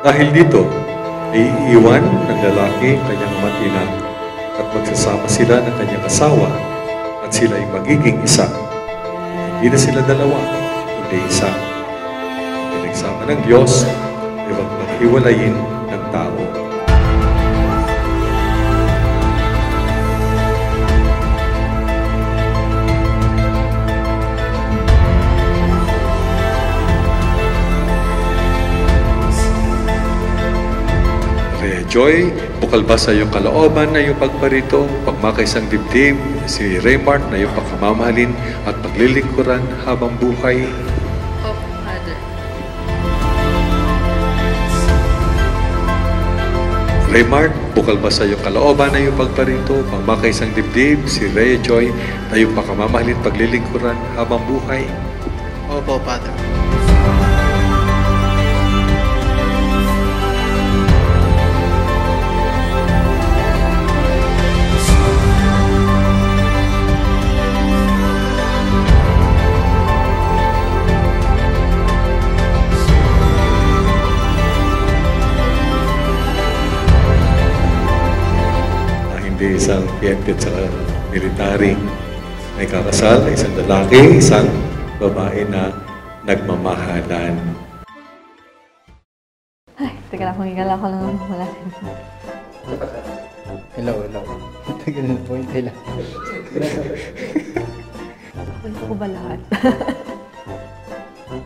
Dahil dito, iiwan ng lalaki kanyang ama't ina at magsasama sila ng kanyang asawa at sila ay magiging isa. Hindi na sila dalawa, kundi isa. Pinagsama ng Diyos, ay huwag maghiwalayin ng tao. Joy, bukal ba sa iyong kalooban na iyong pagparito, pagmakaisang dibdib, si Raymart na iyong pagkamamahalin at paglilingkuran habang buhay? Opo, Father. Raymart, bukal ba sa iyong kalooban na iyong pagparito, pagmakaisang dibdib, si Rhea Joy na iyong pagkamamahalin at paglilingkuran habang buhay? Opo, Father. Isang PNP at saka military may kakasal, isang lalaki, isang babae na nagmamahalan. Ay, teka lang, humingala ko lang wala. Hello. Tagal na po, hintay lang. Wala ko ba lahat?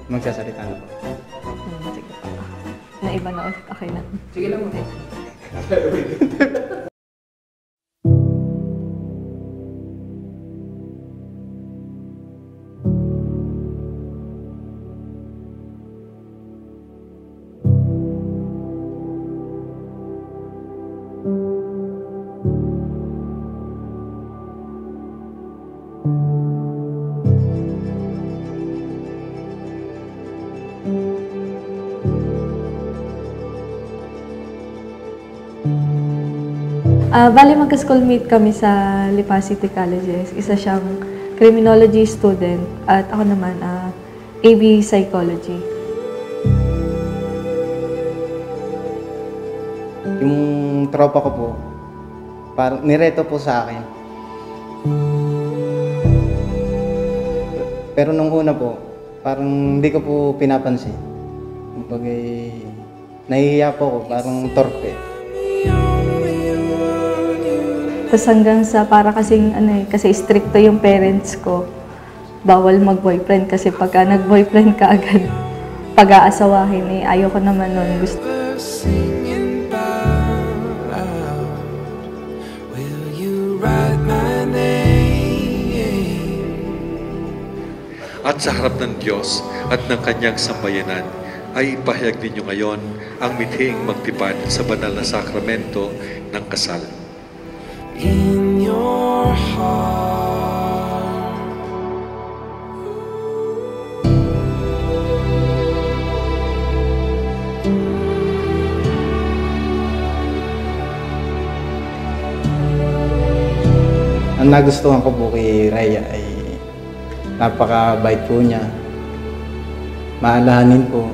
Magsasalita na po. Sige pa. Naiba na ulit. Okay na. Sige lang mo. Bali, magka-schoolmate kami sa Lipa City Colleges. Isa siyang criminology student at ako naman AB Psychology. Yung tropa ko po, parang nireto po sa akin. Pero nung una po, parang hindi ko po pinapansin. Kumbaga, nahihiya po ako, parang torpe. Tapos hanggang sa para kasing kasi stricto yung parents ko. Bawal mag-boyfriend kasi pagka nag-boyfriend ka agad, pag-aasawahin ayoko naman nun. Gusto. At sa harap ng Diyos at ng kanyang sambayanan, ay ipahayag ninyo ngayon ang mithing magtipad sa banal na sakramento ng kasal. In your heart. Ang nagustuhan ko po kay Rhea ay napakabait po niya. Maalahanin po,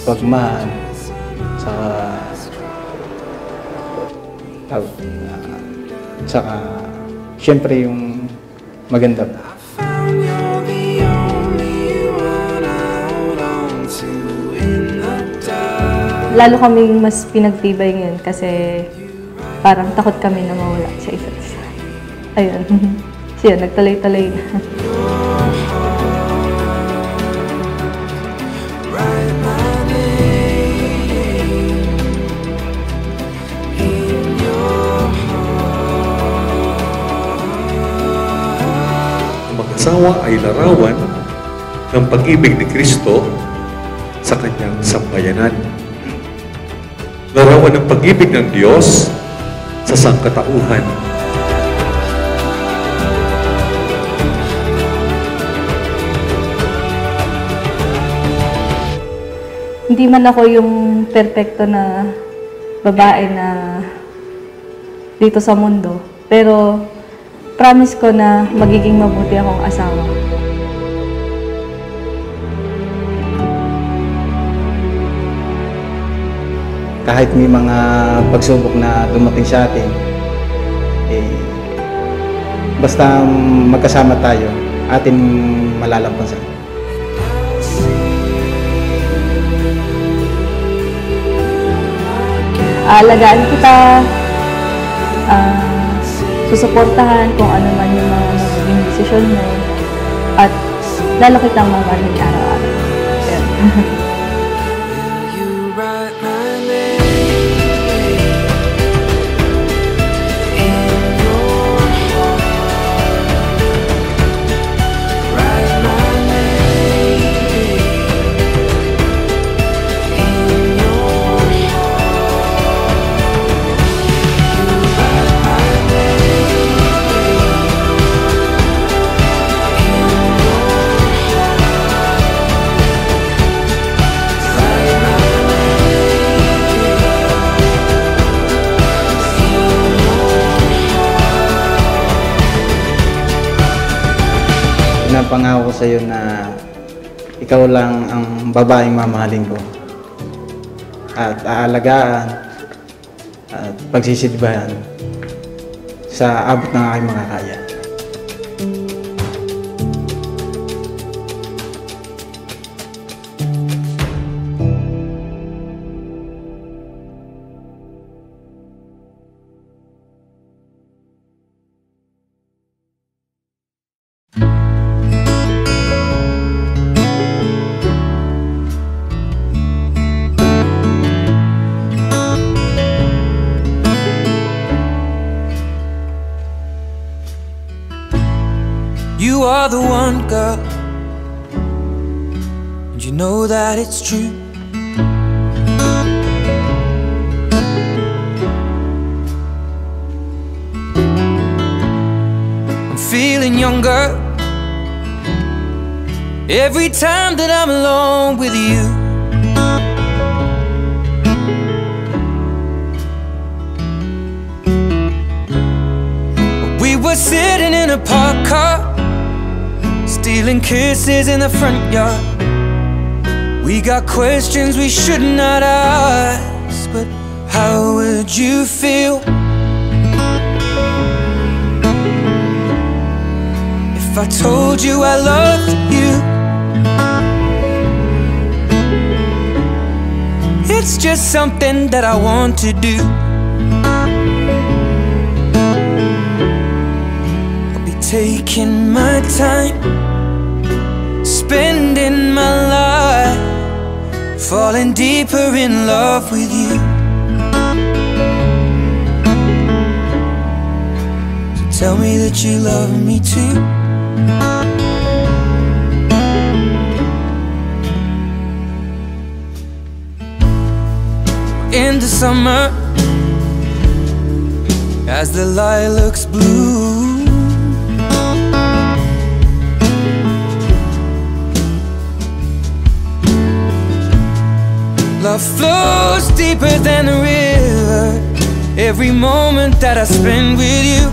pagmahal, saka siyempre yung maganda po. Lalo kaming mas pinagtibay ngayon kasi parang takot kami na mawala sa isa't isa. Ayun. Siya, nagtalay-talay na. Mag-asawa ay larawan ng pag-ibig ni Kristo sa kanyang sambayanan. Larawan ng pag-ibig ng Diyos sa sangkatauhan. Hindi man ako yung perfecto na babae na dito sa mundo, pero promise ko na magiging mabuti akong asawa. kahit may mga pagsubok na dumating sa atin, basta magkasama tayo, atin malalampasan. Alagaan kita, susuportahan kung ano man yung mga magiging desisyon mo, at lalo kitang mamahalin araw-araw. Pinapangako ko sa iyo na ikaw lang ang babaeng mamahalin ko at aalagaan at pagsisilbahan sa abot ng aking makakaya. You are the one, girl, and you know that it's true. I'm feeling younger every time that I'm alone with you. We were sitting in a parked car, stealing kisses in the front yard. We got questions we should not ask, but how would you feel if I told you I loved you? It's just something that I want to do. I'll be taking my time, spending my life, falling deeper in love with you. So tell me that you love me too. In the summer, as the lilacs bloom, love flows deeper than a river. Every moment that I spend with you,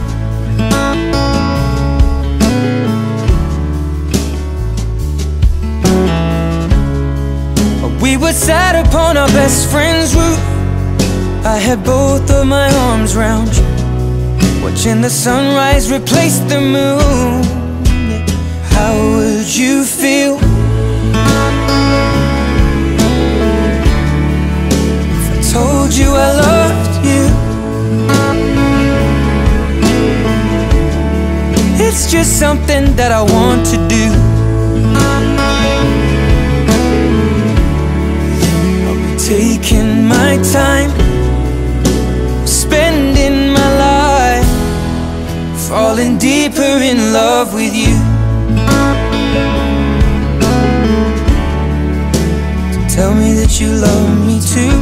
we were sat upon our best friend's roof. I had both of my arms round you, watching the sunrise replace the moon. How would you feel told you I loved you? It's just something that I want to do. I'll be taking my time, spending my life, falling deeper in love with you. So tell me that you love me too.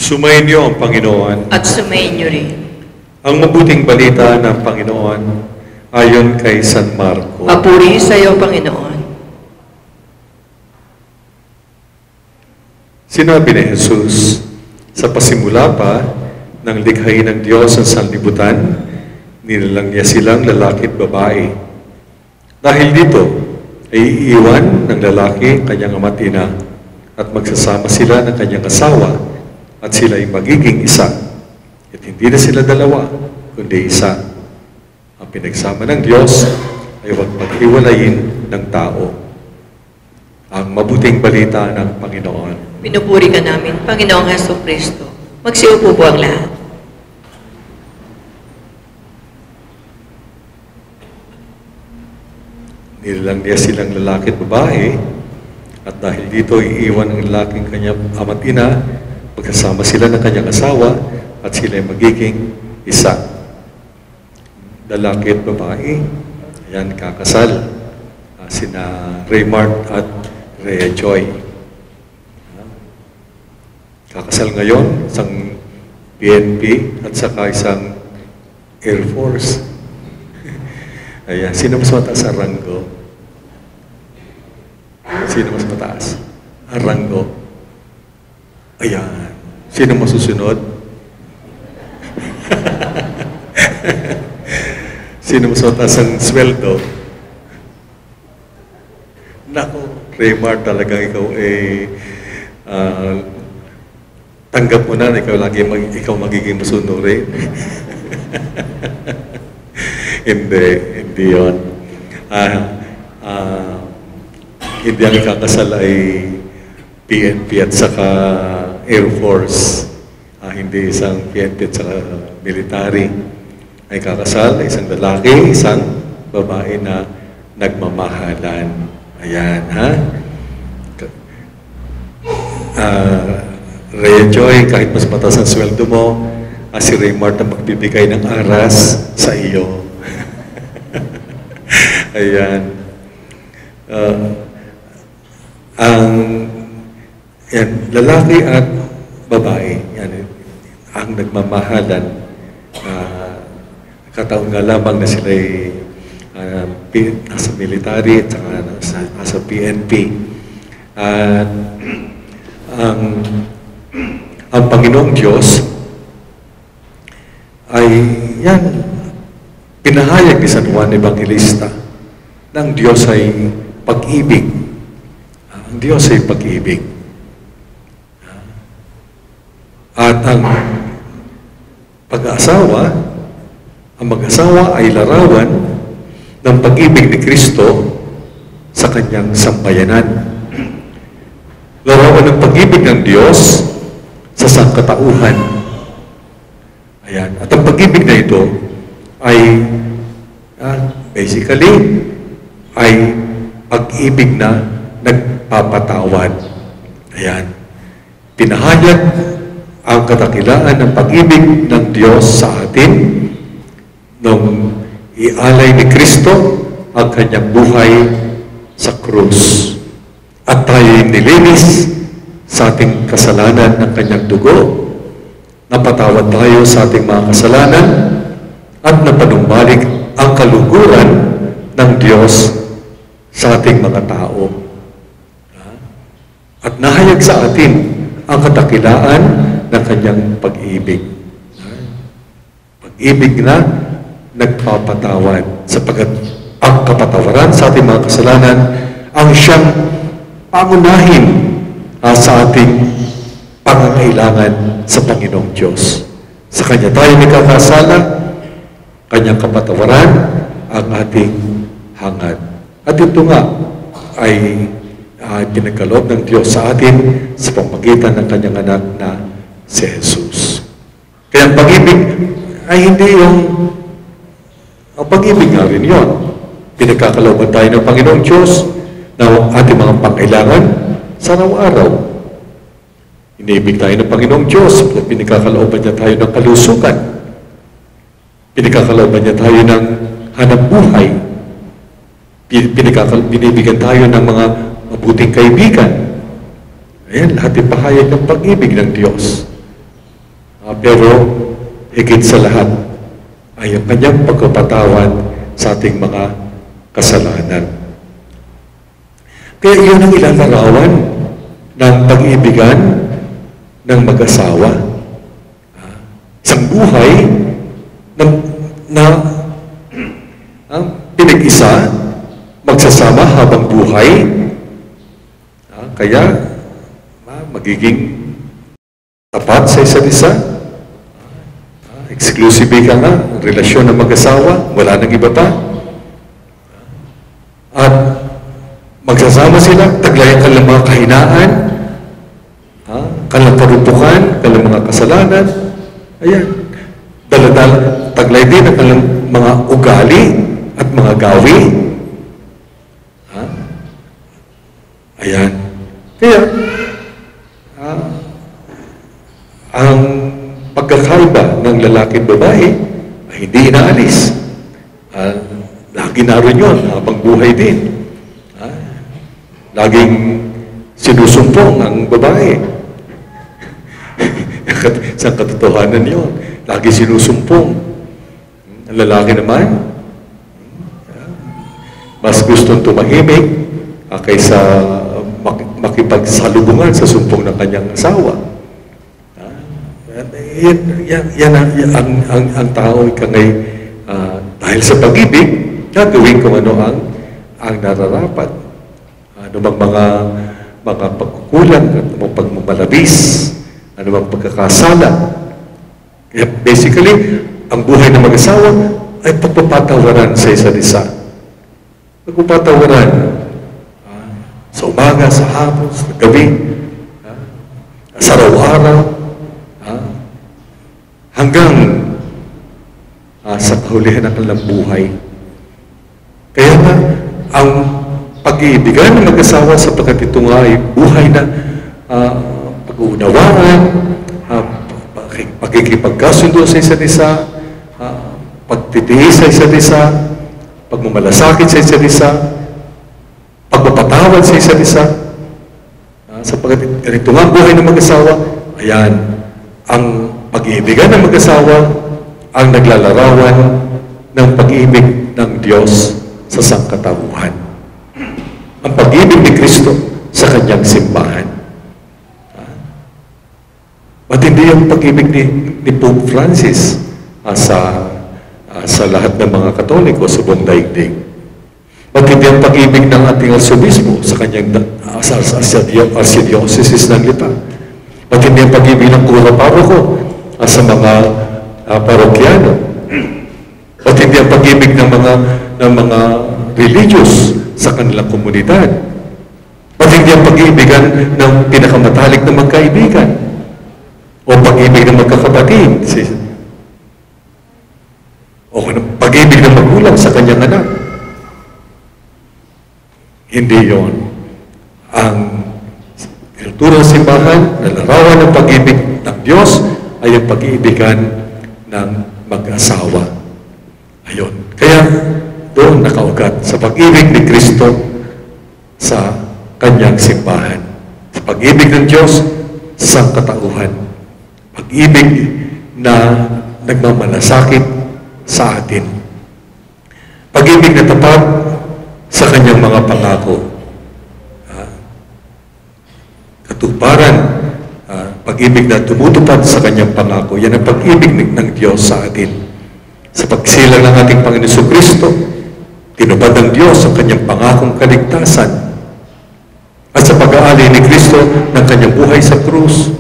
Sumainyo ang Panginoon. At sumainyo rin. Ang mabuting balita ng Panginoon ayon kay San Marco. Papuri sa iyo, Panginoon. Sinabi ni Jesus, sa pasimula pa ng likhain ng Diyos ang sanlibutan, nilalang niya silang lalaki at babae. Dahil dito, ay iiwan ng lalaki kanyang ama't ina at magsasama sila ng kanyang asawa at sila ay magiging isa. At hindi na sila dalawa, kundi isa. Ang pinagsama ng Diyos ay huwag paghiwalayin ng tao. Ang mabuting balita ng Panginoon. Pinupuri ka namin, Panginoong Hesukristo. Magsiupo po ang lahat. Nilalang niya silang lalaki at babae, at dahil dito iiwan ang lalaking kanyang ama't ina, magkasama sila ng kanyang asawa, at sila ay magiging isa. Lalaki at babae, ayan, kakasal. Sina Raymart at Rhea Joy. Kakasal ngayon, isang PNP at saka isang Air Force. Ayan, sino mas mataas ang ranggo? Sino mas mataas? Ang ranggo. Ayan. Sino masusunod? Sino mas mataas ang sweldo? Nako, Raymar, talagang ikaw tanggap mo na ikaw ikaw magiging masunurin. Hindi yun. Hindi ang ikakasal ay PNP at saka Air Force. Hindi isang PNP at saka military. Ay kakasal ay isang lalaki, isang babae na nagmamahalan. Ayan, ha? Rhea Joy, kahit mas mataas ang sweldo mo, si Raymart na magbibigay ng aras sa iyo. Ayan. Yan, lalaki at babae, yan, ang nagmamahalan, kataon nga lamang na sila ay nasa military at saka nasa PNP. At ang Panginoong Diyos ay yan, pinahayag ni San Juan Evangelista na ang Diyos ay pag-ibig. Ang Diyos ay pag-ibig. At ang pag-aasawa, ang mag-asawa ay larawan ng pag-ibig ni Kristo sa kanyang sambayanan. Larawan ng pag-ibig ng Diyos sa sangkatauhan. Ayan. At ang pag-ibig na ito ay basically ay pag-ibig na nagpapatawad. Ayan. Pinahayag ang katakilaan ng pag-ibig ng Diyos sa atin nung ialay ni Kristo ang kanyang buhay sa krus. At tayo'y nilinis sa ating kasalanan ng kanyang dugo. Napatawad tayo sa ating mga kasalanan at napanumbalik ang kaluguran ng Diyos sa ating mga tao. At nahayag sa atin ang katakilaan ng kanyang pag-ibig. Pag-ibig na nagpapatawad sapagat ang kapatawaran sa ating mga kasalanan ang siyang pangunahin sa ating pangangailangan sa Panginoong Diyos. Sa Kanya tayo nagkakasala, Kanyang kapatawaran ang ating hangad. At ito nga ay pinagkaloob ng Diyos sa atin sa pamamagitan ng Kanyang anak na si Jesus. Kaya ang pag-ibig ay hindi ang pag-ibig nga rin yun. Pinagkakalooban tayo ng Panginoong Diyos na ating mga pangailangan sa araw-araw. Inibig tayo ng Panginoong Diyos, pinagkakalooban niya tayo ng kalusugan. Pinagkakalooban niya tayo ng hanap buhay. Binibigyan tayo ng mga mabuting kaibigan. Ayan, lahat ipahayag ng pag-ibig ng Diyos. Pero higit sa lahat ay ang kanyang pagkapatawad sa ating mga kasalanan. Kaya iyon ang ilalarawan ng pag-ibigan ng mag-asawa. Isang buhay na pinag-isa, magsasama habang buhay. Kaya magiging tapat sa isa't isa. Exclusive ka nga, ang relasyon ng mag-asawa, wala nang iba pa. At magsasama sila, taglayan kanilang mga kahinaan, kanilang parupukan, kanilang mga kasalanan. Ayan. Daladala, taglay din ang kanilang mga ugali at mga gawi. Ayan. Kaya, ang pagkakaiba ng lalaki at babae ay hindi inaalis. Lagi naroon yun, habang buhay din. Laging sinusumpong ang babae. Sa katotohanan yun, lagi sinusumpong. Ang lalaki naman, mas gustong tumahimik kaysa makipagsalubungan sa sumpong ng kanyang asawa. Yan ang tao ikangay dahil sa pag-ibig, gagawin kung ano ang nararapat. Ano bang mga pagkukulang at mga pagmamalabis, ano bang pagkakasala. Kaya basically, ang buhay ng mag-asawa ay pagpapatawaran sa isa't isa. Pagpapatawaran sa umaga, sa hapon, sa gabi, sa araw-araw, hanggang sa kahulihan ng kanilang buhay. Kaya nga, ang pag-iibigan ng mag-asawa sapagkat ito nga ay buhay na pag-uunawaan, pagkikipagkasundo sa isa't isa, pagtitiis sa isa't isa, pagmamalasakit sa isa't isa, pagpapatawad sa isa't isa. Sapagkat ganito nga ang buhay ng mag-asawa, ayan, ang pag-iibigan ng mag-asawa ang naglalarawan ng pag-ibig ng Diyos sa sangkatauhan. Ang pag-ibig ni Kristo sa kanyang simbahan. At hindi yung pag-ibig ni Pope Francis sa lahat ng mga Katoliko sa buong daigdig. At hindi ang pag-ibig ng ating arsobispo sa kanyang archdiocese ng Lipa. At hindi ang pag-ibig ng kura paroko sa mga parokyano. At hindi ang pag-ibig ng mga religious sa kanilang komunidad. At hindi ang pag-ibigan ng pinakamatalik na magkaibigan o pag-ibig ng magkakapatid o pag-ibig ng magulang sa kanyang anak. Hindi yon ang kultura ng simbahan na larawan ng pag-ibig ng Diyos ay ang pag-iibigan ng mag-asawa. Ayun. Kaya doon nakaugat sa pag-ibig ni Kristo sa kanyang simbahan. Sa pag-ibig ng Diyos sa katauhan. Pag-ibig na nagmamalasakit sa atin. Pag-ibig na tapat sa kanyang mga pangako. Katuparan, pag-ibig na tumutupad sa kanyang pangako. Yan ang pag-ibig ng Diyos sa atin. Sa pagsilang ng ating Panginoon Jesucristo, tinupad ng Diyos ang kanyang pangakong kaligtasan. At sa pag-aalay ni Kristo ng kanyang buhay sa krus,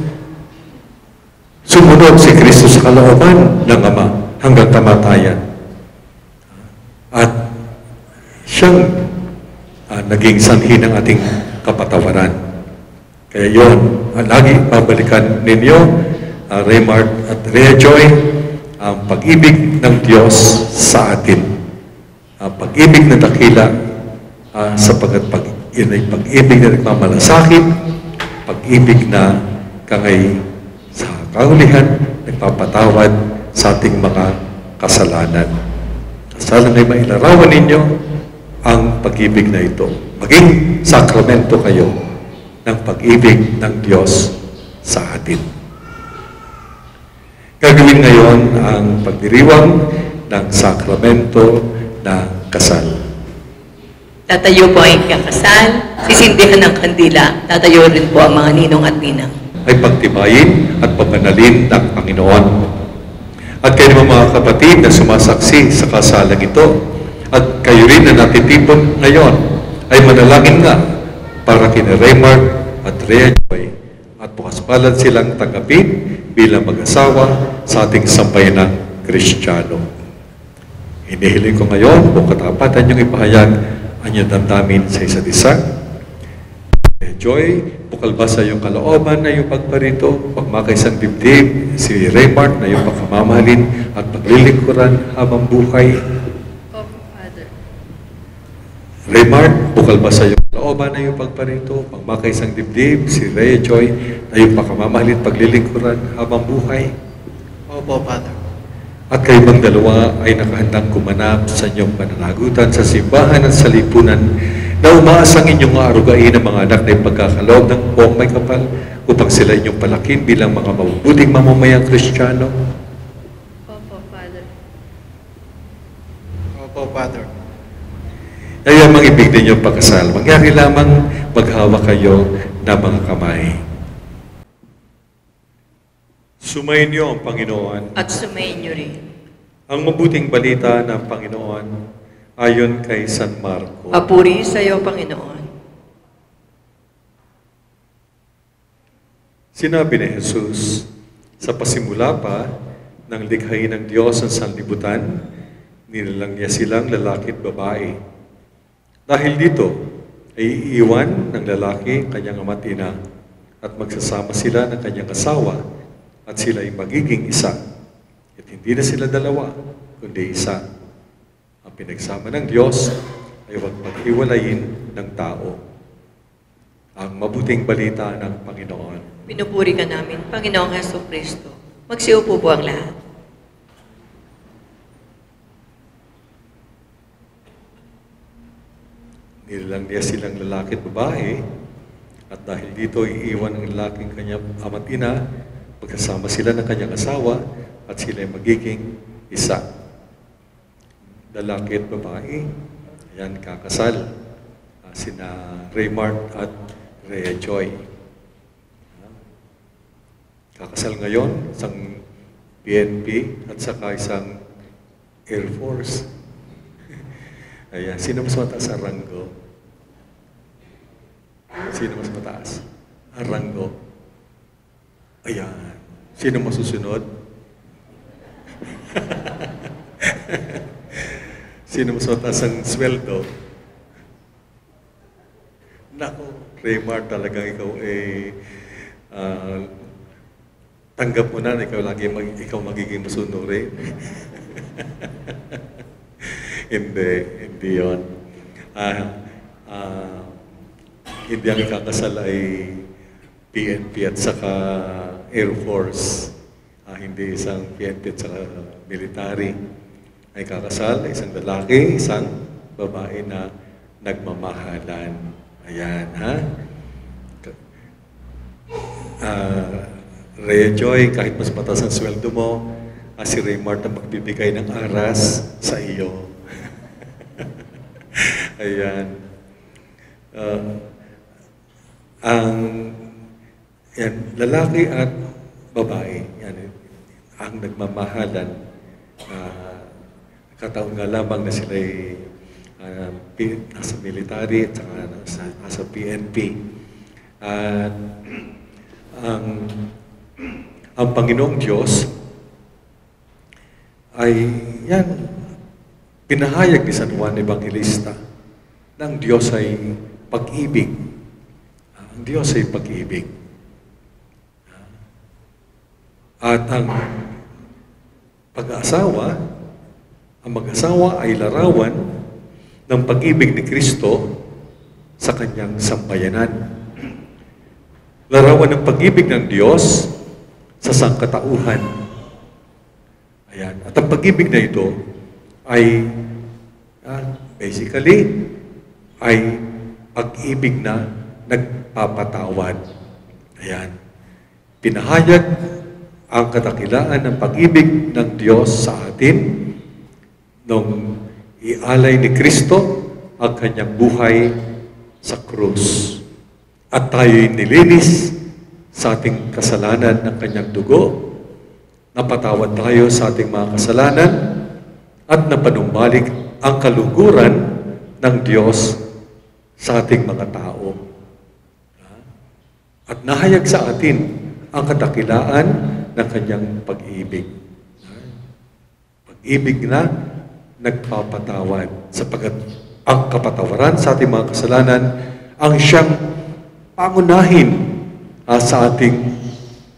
sumunod si Kristo sa kalooban ng Ama hanggang kamatayan. At siyang naging sanhi ng ating kapatawaran. Kaya yun, lagi babalikan ninyo, Raymart at Rhea Joy, ang pag-ibig ng Diyos sa atin. Pag-ibig na dakila, sapagkat yun ay pag-ibig na nagmamalasakit, pag-ibig na kangay sa kahulihan, nagpapatawad sa ating mga kasalanan. Sana ay mailarawan ninyo ang pag-ibig na ito. Maging sakramento kayo ng pag-ibig ng Diyos sa atin. Gagawin ngayon ang pagdiriwang ng sakramento ng kasal. Tatayo po ang kakasal, sisindihan ng kandila, tatayo rin po ang mga ninong at ninang. Ay pagtibayin at papanalin ng Panginoon. At kayo naman mga kapatid na sumasaksi sa kasalang ito, at kayo rin na natitipon ngayon, ay manalangin nga para kina Raymart at Rhea Joy at bukas palad silang tanggapin bilang mag-asawa sa ating sambayanang Kristiyano. Hinihiling ko ngayon kung katapatan niyong ipahayag ang inyong damdamin sa isa't isa. Joy, bukal ba sa iyong kalooban na iyong pagparito, pagmakaisang dibdib, si Raymart na iyong pagkamamahalin at paglilingkuran habang buhay? Opo, Father. Raymart, bukal ba sa iyong kalooban na iyong pagparito, pagmakaisang dibdib, si Rhea Joy na iyong pagkamamahalin at paglilingkuran habang buhay? Opo, Father. At kayo bang dalawa ay nakahandang kumanap sa inyong pananagutan sa simbahan at sa lipunan na umaasang inyong aarugain ang mga anak na ipagkakaloob ng buong may kapal upang sila inyong palakin bilang mga mabubuting mamamayang Kristiyano? Opo, Father. Opo, Father. Ay ang mga ibig ninyong pagkasal, mangyari lamang maghawak kayo ng mga kamay. Sumayin niyo ang Panginoon. At sumayin niyo rin. Ang mabuting balita ng Panginoon ayon kay San Marco. Papuri sa iyo, Panginoon. Sinabi ni Jesus, sa pasimula pa ng likhain ng Diyos ang sanlibutan, nilalang niya silang lalaki at babae. Dahil dito, ay iiwan ng lalaki kanyang ama't ina at magsasama sila ng kanyang asawa at sila ay magiging isa. At hindi na sila dalawa, kundi isa. Ang pinagsama ng Diyos ay huwag paghiwalayin ng tao. Ang mabuting balita ng Panginoon. Pinupuri ka namin, Panginoong Jesucristo. Magsiupo po ang lahat. Nilalang niya silang lalaki at babae, at dahil dito iiwan ang lalaking kanyang ama't ina, magkasama sila ng kanyang asawa, at sila ay magiging isa. Lalaki at babae, ayan, kakasal. Sina Raymart at Rhea Joy. Kakasal ngayon, isang PNP at saka isang Air Force. Ayan, sino mas mataas ang ranggo? Sino mas mataas? Ang ranggo. Ayan. Sino masusunod? Sino mas mataas ang sweldo? Nako, Raymart, talagang ikaw tanggap mo na ikaw lagi ikaw magiging masunuri. Hindi yun. Hindi ang ikakasal ay PNP at saka Air Force. Hindi isang PNP at saka military. Ay kakasal, isang lalaki, isang babae na nagmamahalan. Ayan, ha? Rhea Joy, kahit mas mataas ang sweldo mo, si Raymart ang magbibigay ng aras sa iyo. Ayan. Yan, lalaki at babae, yan, ang nagmamahalan. Kataon nga lamang na sila ay nasa military at saka nasa PNP. At ang Panginoong Diyos ay yan, pinahayag ni San Juan Evangelista na ang Diyos ay pag-ibig. Ang Diyos ay pag-ibig. At ang pag-aasawa, ang mag-asawa ay larawan ng pag-ibig ni Kristo sa kanyang sambayanan. Larawan ng pag-ibig ng Diyos sa sangkatauhan. Ayan. At ang pag-ibig na ito ay basically ay pag-ibig na nagpapatawad. Ayan. Pinahayag ang kadakilaan ng pag-ibig ng Diyos sa atin nung ialay ni Kristo ang kanyang buhay sa krus. At tayo'y nilinis sa ating kasalanan ng kanyang dugo. Napatawad tayo sa ating mga kasalanan at napanumbalik ang kaluguran ng Diyos sa ating mga tao. At nahayag sa atin ang kadakilaan ng kanyang pag-ibig. Pag-ibig na nagpapatawad sapagkat ang kapatawaran sa ating mga kasalanan ang siyang pangunahin sa ating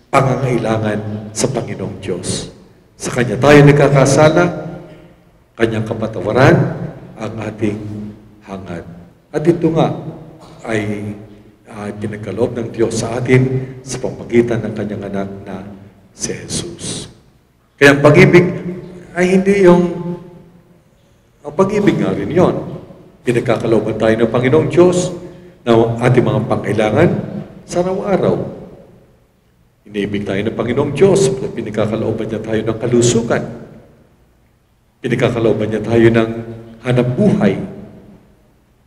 pangangailangan sa Panginoong Diyos. Sa Kanya tayo nagkakasala, Kanyang kapatawaran ang ating hangad. At ito nga ay pinagkaloob ng Diyos sa atin sa pamamagitan ng Kanyang anak na si Jesus. Kaya ang pag-ibig ay hindi ang pag-ibig nga rin yun. Pinagkakalooban tayo ng Panginoong Diyos na ating mga pangailangan sa araw-araw. Iniibig tayo ng Panginoong Diyos, pinagkakalooban niya tayo ng kalusugan. Pinagkakalooban niya tayo ng hanap buhay.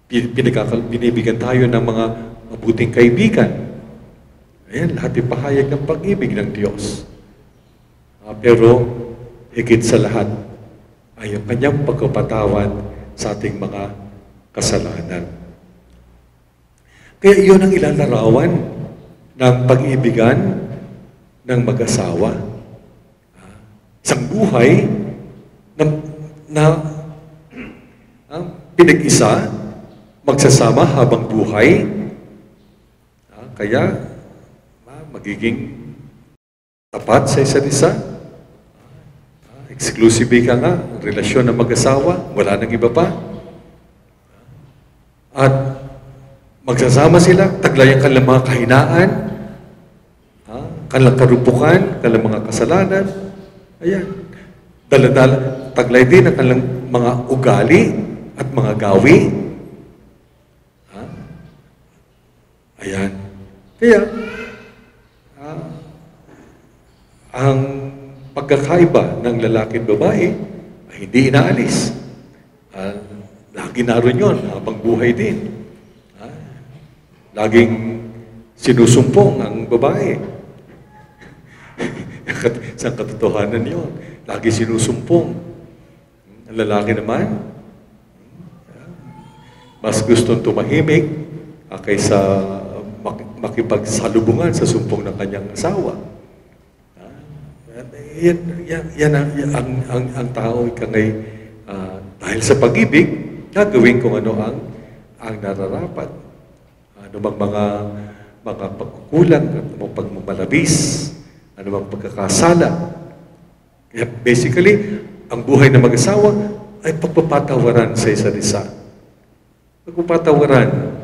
Binibigyan tayo ng mga mabuting kaibigan. Ayan, lahat ipahayag ng pag-ibig ng Diyos. Pero higit sa lahat ay ang kanyang pagkapatawad sa ating mga kasalanan. Kaya iyon ang ilalarawan ng pag-ibigan ng mag-asawa. Isang buhay na pinag-isa, magsasama habang buhay. Kaya magiging tapat sa isa't isa. Exclusive ka nga, ang relasyon ng mag-asawa, wala nang iba pa. At magsasama sila, taglay ang kanilang mga kahinaan, kanilang karupukan, kanilang mga kasalanan. Ayan. Dala-dala, taglay din ang kanilang mga ugali at mga gawi. Ayan. Kaya, ang pagkakaiba ng lalaki at babae ay hindi inaalis. Lagi naroon yun, habang buhay din. Laging sinusumpong ang babae. Isang katotohanan yun. Lagi sinusumpong. Ang lalaki naman, mas gustong tumahimik kaysa makipagsalubungan sa sumpong ng kanyang asawa. Yan ang tao ikangay dahil sa pag-ibig, gagawin kung ano ang nararapat. Ano bang mga pagkukulang, ano bang pagmamalabis, ano bang pagkakasala. Kaya basically, ang buhay ng mag-asawa ay pagpapatawaran sa isa't isa. Pagpapatawaran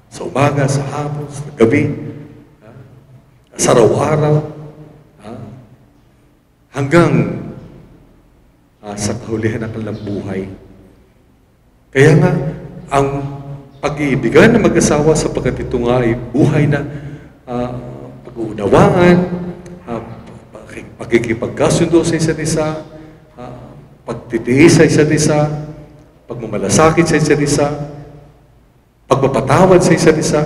sa umaga, sa hapon, sa gabi, sa araw-araw, hanggang sa kahulihan ng kanilang buhay. Kaya nga, ang pag-iibigan ng mag-asawa sapagkat ito nga ay buhay na pag-uunawaan, pagkikipagkasundo sa isa't isa, pagtitiis sa isa't isa, pagmamalasakit sa isa't isa, pagpapatawad sa isa't isa.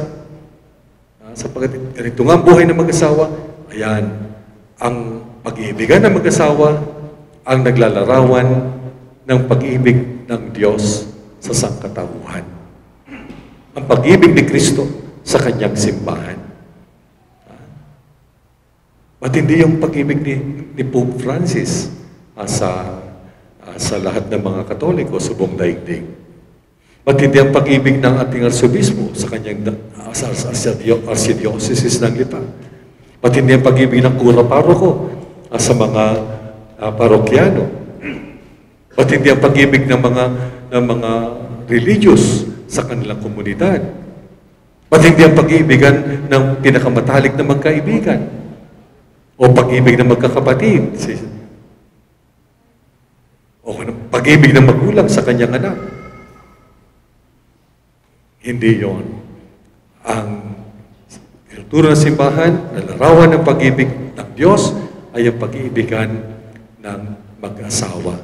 Sapagkat ito nga ang buhay ng mag-asawa, ayan, ang pag-iibigan ng mag-asawa ang naglalarawan ng pag-ibig ng Diyos sa sangkatauhan. Ang pag-ibig ni Kristo sa kanyang simbahan. At hindi yung pag-ibig ni Pope Francis sa lahat ng mga Katoliko sa buong daigdig. At hindi ang pag-ibig ng ating arsobispo sa kanyang archdiocese ng Lipa. At hindi ang pag-ibig ng kura paroko sa mga parokyano. At hindi ang pag-ibig ng mga religious sa kanilang komunidad. At hindi ang pag-ibigan ng pinakamatalik na magkaibigan. O pag-ibig ng magkakapatid. O pag-ibig ng magulang sa kanyang anak. Hindi yon ang kultura ng simbahan na larawan ng pag-ibig ng Diyos ay ang pag-iibigan ng mag-asawa.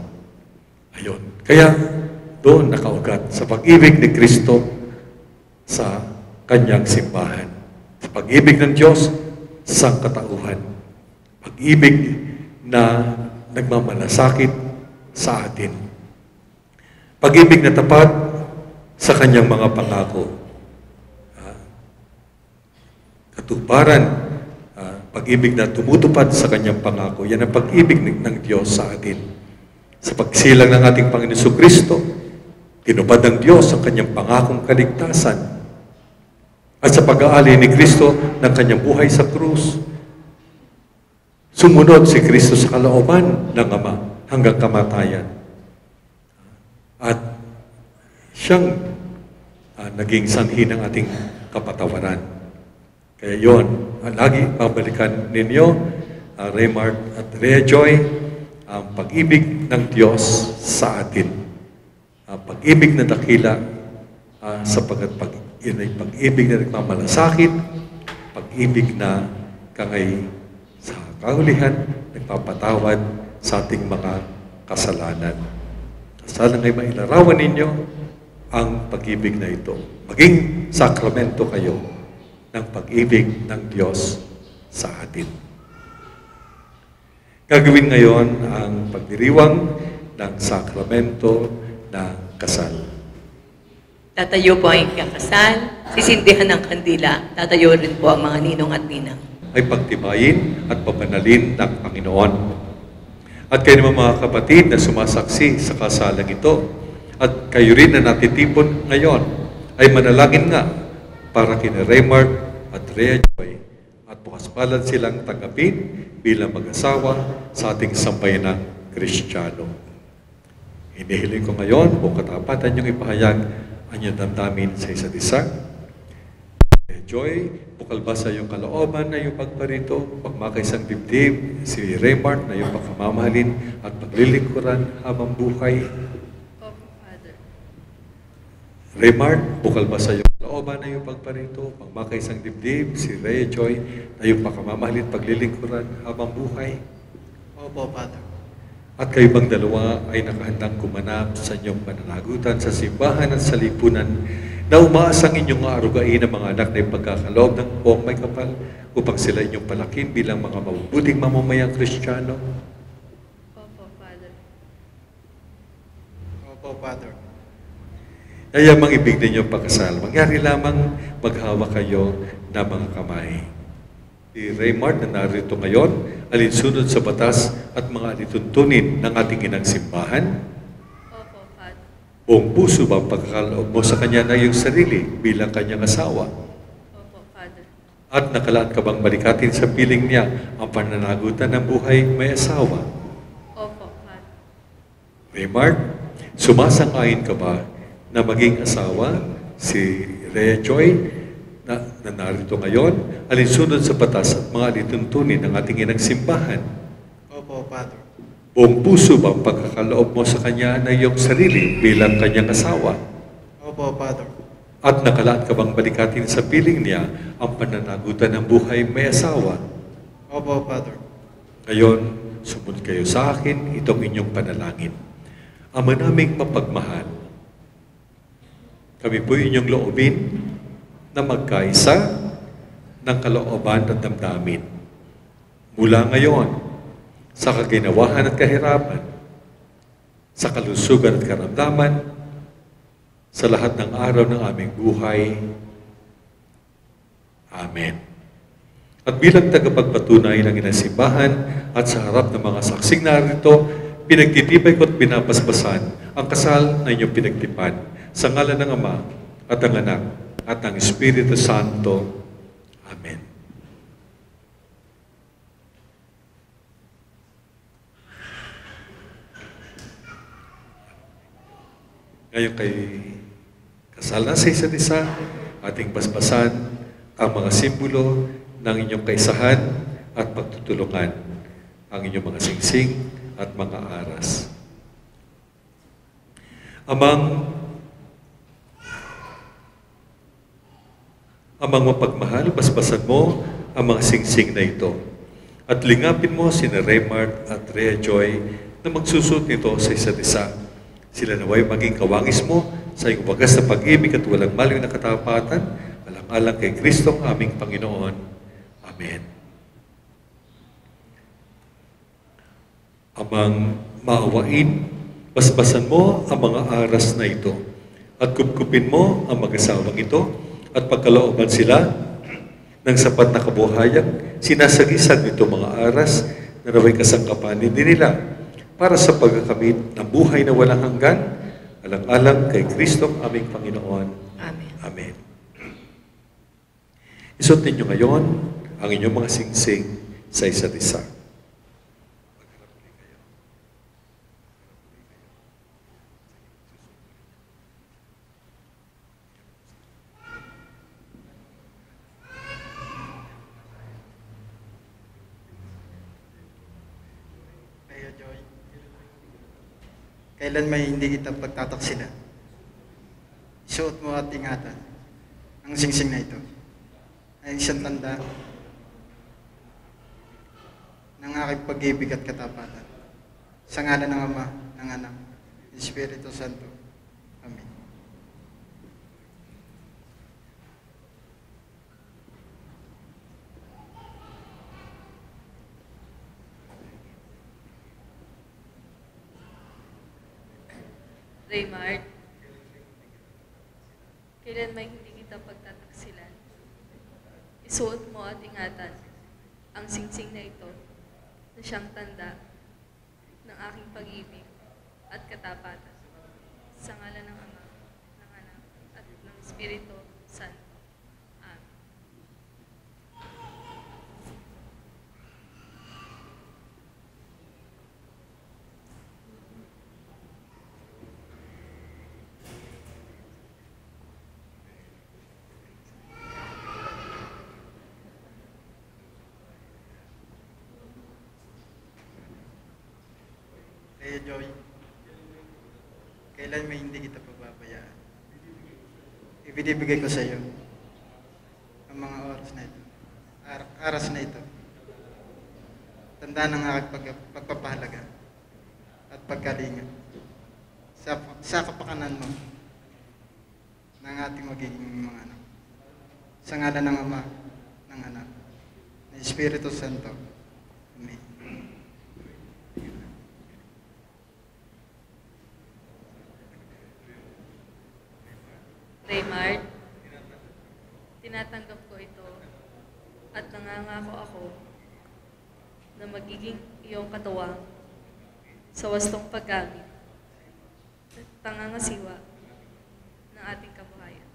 Ayun. Kaya doon nakaugat sa pag-ibig ni Kristo sa kanyang simbahan. Sa pag-ibig ng Diyos sa katauhan. Pag-ibig na nagmamalasakit sa atin. Pag-ibig na tapat sa kanyang mga pangako. Katuparan, pag-ibig na tumutupad sa kanyang pangako. Yan ang pag-ibig ng Diyos sa atin. Sa pagsilang ng ating Panginoon Kristo, tinupad ng Diyos ang kanyang pangakong kaligtasan. At sa pag-aali ni Kristo ng kanyang buhay sa krus, sumunod si Kristo sa kalooban ng Ama hanggang kamatayan. At siyang naging sanhi ng ating kapatawaran. Kaya yon, lagi babalikan ninyo, Raymart at Rhea Joy, ang pag-ibig ng Diyos sa atin. Ang pag-ibig na dakila sapagat yun ay pag-ibig na nagmamalasakit, pag-ibig na kangay sa kahulihan, nagpapatawad sa ating mga kasalanan. Sana ngay mailarawan ninyo ang pag-ibig na ito. Maging sakramento kayo ng pag-ibig ng Diyos sa atin. Gagawin ngayon ang pagdiriwang ng sakramento ng kasal. Tatayo po ang kakasal, sisindihan ng kandila, tatayo rin po ang mga ninong at ninang. Ay pagtibayin at papanalin ng Panginoon. At kayo naman mga kapatid na sumasaksi sa kasalang ito, at kayo rin na natitipon ngayon, ay manalangin nga para kina Raymart at Rhea Joy at bukas palad silang tanggapin bilang mag-asawa sa ating sambayanang Kristiyano. Hinihiling ko ngayon kung katapatan niyong ipahayag ang iyong damdamin sa isa't isa. Joy, bukal ba sa iyong kalooban na iyong pagparito, pagmakaisang dibdib, si Raymart na iyong pagmamahalin at paglilingkuran habang buhay? Opo, Father. Raymart, bukal ba sa iyong kalooban na iyong pagparito, pagmakaisang dibdib, si Rhea Joy na iyong pagmamahalin at paglilingkuran habang buhay? Opo, Father. At kayo bang dalawa ay nakahandang kumanap sa inyong pananagutan sa simbahan at sa lipunan na umaasang inyong aarugain ang mga anak na ipagkakaloob ng buong may kapal upang sila inyong palakin bilang mga mabubuting mamamayang Kristiyano? Opo, Father. Opo, Father. Yayamang ibig ninyo pagkasal. Mangyari lamang maghawak kayo ng mga kamay. Si Raymart na narito ngayon, alinsunod sa batas at mga alituntunin ng ating inang simbahan. Opo, Father. Buong puso ba ang pagkakaloob mo sa kanya na iyong sarili bilang kanyang asawa? Opo, Father. At nakalaan ka bang balikatin sa piling niya ang pananagutan ng buhay may asawa? Opo, Father. Raymart, sumasang-ayon ka ba na maging asawa si Rhea Joy na narito ngayon, alinsunod sa batas at mga alituntunin ng ating inang simbahan? Opo, Father. Buong puso ba ang pagkakaloob mo sa kanya na iyong sarili bilang kanyang asawa? Opo, Father. At nakalaan ka bang balikatin sa piling niya ang pananagutan ng buhay may asawa? Opo, Father. Ngayon, sumunod kayo sa akin itong inyong panalangin. Ama naming mapagmahal, kami po inyong loobin na magkaisa ng kalooban at damdamin. Mula ngayon, sa kaginawahan at kahirapan, sa kalusugan at karamdaman, sa lahat ng araw ng aming buhay. Amen. At bilang tagapagpatunay ng inang simbahan at sa harap ng mga saksing narito, pinagtitibay ko at pinapaspasan ang kasal na inyong pinagtipan sa ngalan ng Ama at ng Anak at ng Espiritu Santo. Amen. Ngayon kay kasal na sa isa't isa, ating basbasan ang mga simbolo ng inyong kaisahan at pagtutulungan, ang inyong mga singsing at mga aras. Amang mapagmahal, basbasan mo ang mga singsing na ito. At lingapin mo sina Raymart at Rhea Joy na magsusot nito sa isa't isa. Sila naway maging kawangis mo sa iyong wagas na pag-ibig at walang maliw na katapatan, alang-alang kay Kristo ang aming Panginoon. Amen. Amang maawain, basbasan mo ang mga aras na ito at kupkupin mo ang mag-asawang ito at pagkalooban sila ng sapat na kabuhayang sinasagisag nito mga aras na naway kasangkapan din nila para sa pagkakamit ng buhay na walang hanggan, alang-alang kay Kristo aming Panginoon. Amen. Amen. Isuot ninyo ngayon ang inyong mga singsing sa isa't isa. Kaya Joy, kailan may hindi kita pagtataksilan, isuot mo at ingatan ang singsing na ito ay isang tanda ng aking pag-ibig at katapatan. Sa ngalan ng Ama, ng Anak, ng Espiritu Santo. Amen. Raymart, kailan may hindi kita pagtataksilan, isuot mo at ingatan ang singsing na ito na siyang tanda ng aking pag-ibig at katapatan. Sa ngalan ng Ama, ng Anak, at ng Espiritu Santo. Amen. Kaya Joy, kailan may hindi kita pababayaan, ibinibigay ko sa iyo ang mga oras na ito, aras na ito. Tanda ng aking pagpapahalaga at pagkalinga sa kapakanan mo ng ating magiging mga anak. Sa ngalan ng Ama, ng Anak, ng Espiritu Santo. Amen. Raymart, tinatanggap ko ito at nangangako ako na magiging iyong katuwang sa wastong paggamit at pangangasiwa ng ating kabuhayan.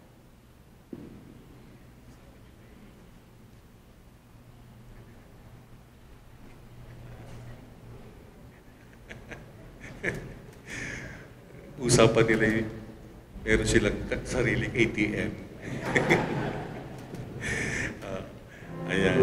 Usapan nila yun. Meron silang sariling ATM. Ayan.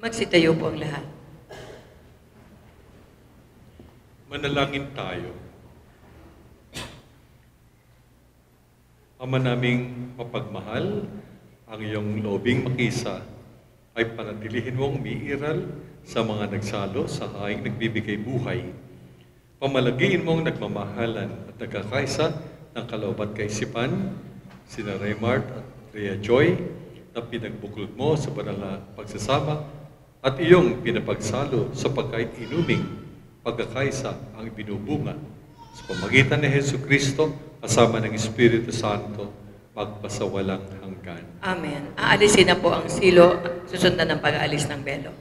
Magsitayo po ang lahat. Manalangin tayo. Ama naming mapagmahal, ang iyong loobing makisa ay panatilihin mong umiiral sa mga nagsalo sa haing nagbibigay buhay. Pamalagiin mong nagmamahalan at nagkakaisa ng kalooban kaisipan, sina Raymart at Rhea Joy, na pinagbuklod mo sa banal na pagsasama at iyong pinapagsalo sa pagkait inuming pagkakaisa ang binubunga sa pamagitan ni Jesucristo, kasama ng Espiritu Santo, magpasawalang hanggan. Amen. Aalisin na po ang silo, susundan ng pag-aalis ng belo.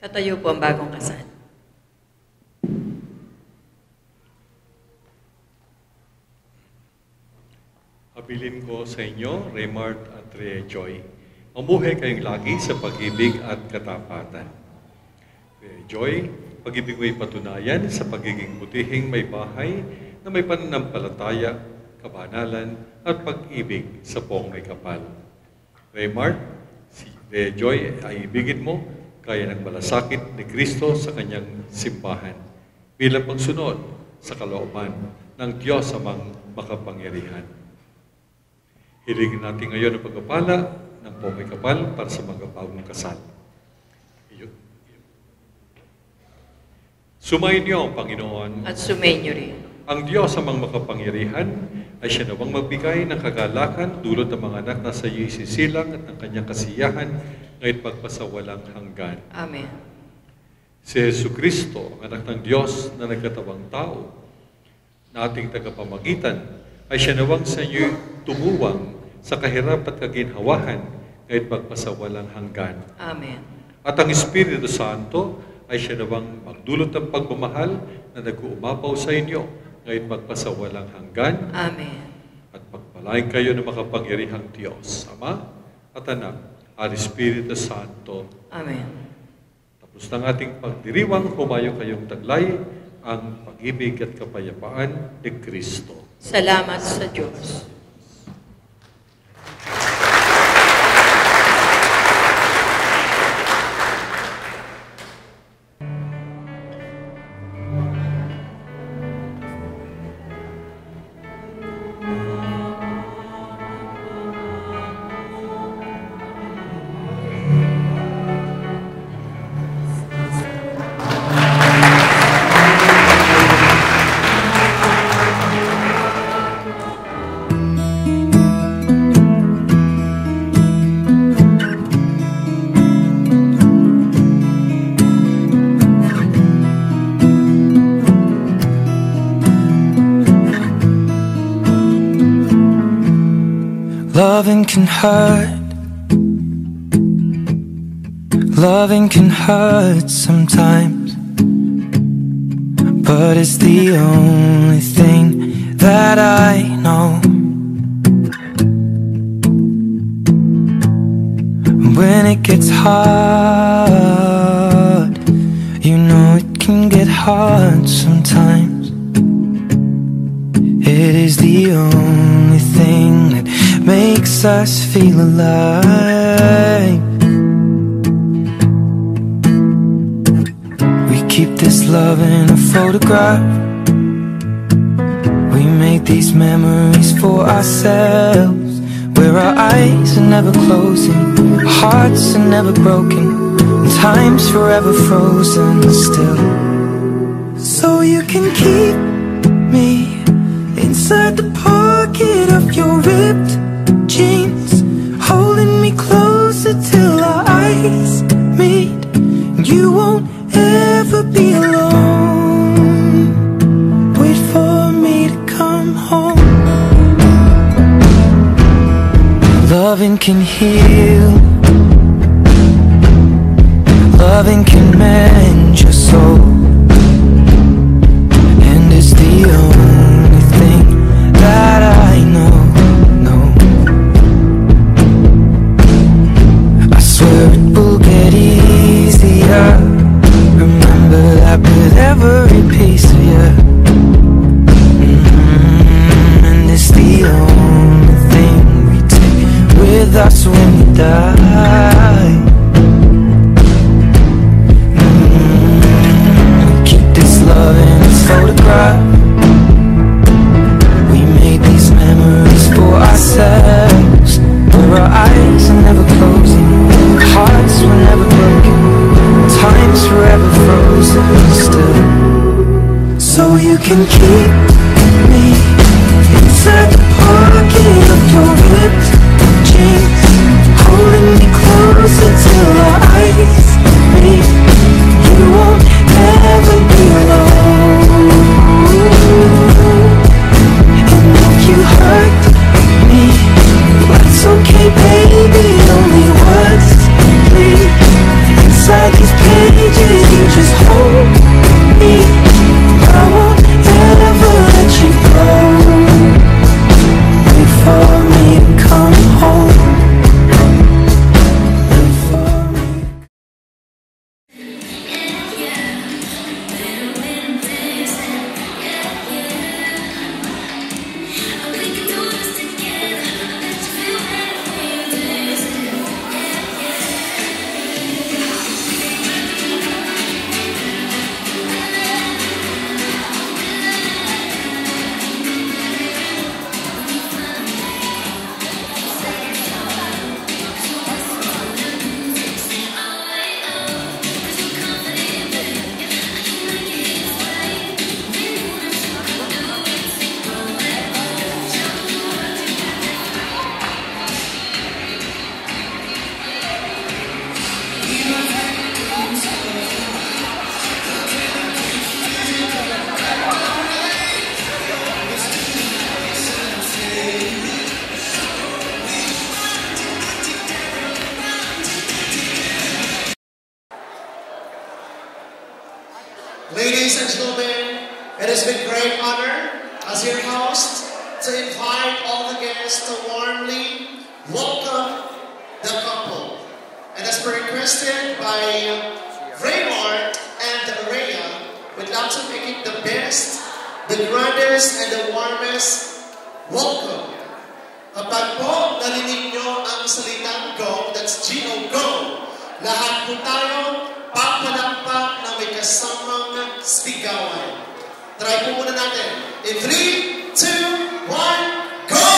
Tatayo po ang bagong kasal. Habilin ko sa inyo, Raymart at Rhea Joy, mamuhay kayong lagi sa pag-ibig at katapatan. Rhea Joy, pag-ibig mo'y patunayan sa pagiging butihing may bahay na may pananampalataya, kabanalan at pag-ibig sa poong may kapal. Raymart, si Rhea Joy ay ibigin mo kaya ng malasakit ni Kristo sa kanyang simbahan bilang pagsunod sa kalooban ng Diyos amang makapangyarihan. Hilingin natin ngayon ang pagpapala ng poong may kapal para sa mga bagong kasal. Sumayin niyo ang Panginoon At sumayin niyo rin. ang Diyos amang makapangyarihan ay siya nawang magbigay ng kagalakan dulot ng mga anak na sa iyo isisilang at ng kanyang kasiyahan ngayon pagpasawalang hanggan. Amen. Si Jesucristo, ang anak ng Diyos na nagkatawang tao, na ating tagapamagitan, ay siya nawang sa iyo tumuwang sa kahirap at kaginhawahan ngayon pagpasawalang hanggan. Amen. At ang Espiritu Santo ay siya nawang magdulot ng pagmamahal na nag-uumapaw sa inyo ngayon pagpasawalang hanggan. Amen. At pagpalain kayo ng makapangyarihang Diyos, Ama at Anak at Espiritu Santo. Amen. Tapos ng ating pagdiriwang, humayo kayong taglay ang pag-ibig at kapayapaan ni Kristo. Salamat sa Diyos. Loving can hurt. Loving can hurt sometimes, but it's the only thing that I know. When it gets hard, you know it can get hard sometimes. It is the only thing that makes us feel alive. We keep this love in a photograph. We make these memories for ourselves, where our eyes are never closing, our hearts are never broken, and time's forever frozen still. So you can keep me inside the pocket of your ripped jeans, holding me closer till our eyes meet. You won't ever be alone. Wait for me to come home. Loving can heal. Loving can mend your soul, and it's the only thing that I know. I swear it will get easier. Remember that with every piece of you. And it's the only thing we take with us when we die. you can keep me inside the pocket of your ripped jeans, holding me closer till our eyes meet. You won't ever be alone. And if you hurt me, that's okay, baby. Only words bleed inside these pages. You just hold me. I won't ever let you go. Wait for me and come home. Wait for me. Ladies and gentlemen, it has been great honor as your host to invite all the guests to warmly welcome the couple. And as per requested by Raymond and Rhea, we'd love to make it the best, the grandest, and the warmest welcome. Kapag po narinig nyo ang salitang go, that's G-O, go, lahat po tayo papalakpak na may kasamang sigawan. Try po muna natin. In 3, 2, 1, go!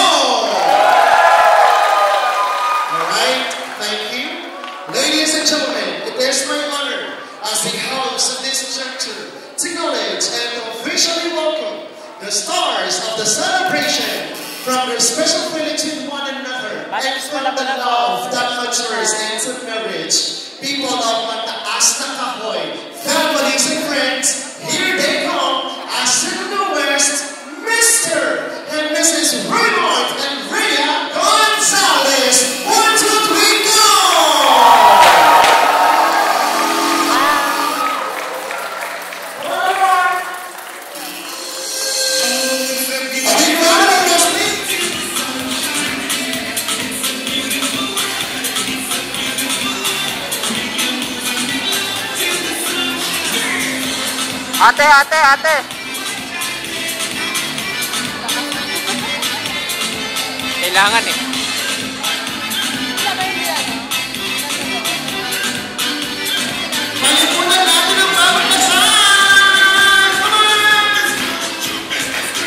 Alright, thank you. Ladies and gentlemen, it is my honor as the host of this juncture to acknowledge and officially welcome the stars of the celebration from their special feeling to one another and from the love that matures into marriage. People of Mataas na Kahoy, families and friends, here they come as in the West, Mr. and Mrs. Raymond and Rhea Gonzalez. 1, 2, 3, go! Ate! Kailangan eh. Palipunan natin ang bawat kasal! Come on!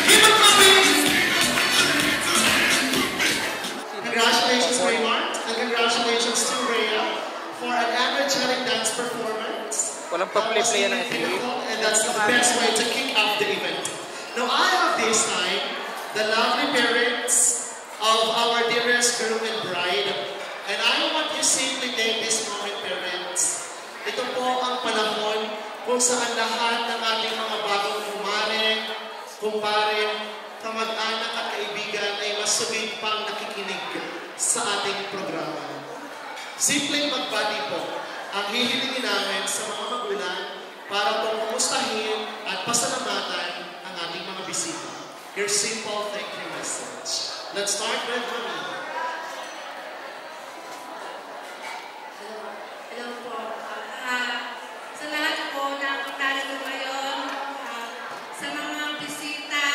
Give it puppy! Congratulations, Raymond, and congratulations to Rhea for an energetic dance performance. Walang pa-play-play yan ng Beautiful, and that's the best way to kick off the event. Now, I have this time the lovely parents of our dearest groom and bride, and I want you simply take this moment, parents. Ito po ang panahon kung saan lahat ng ating mga bagong kumare, kumpare, kamag-anak at kaibigan ay masugid pang nakikinig sa ating programa. Simpleng magbati po ang hihilingin namin sa mga magulang para po kumustahin at pasalamatan ang ating mga bisita. Your simple thank you message. Let's start with Mami. Hello po. Sa lahat po na narito ngayon, sa mga bisita,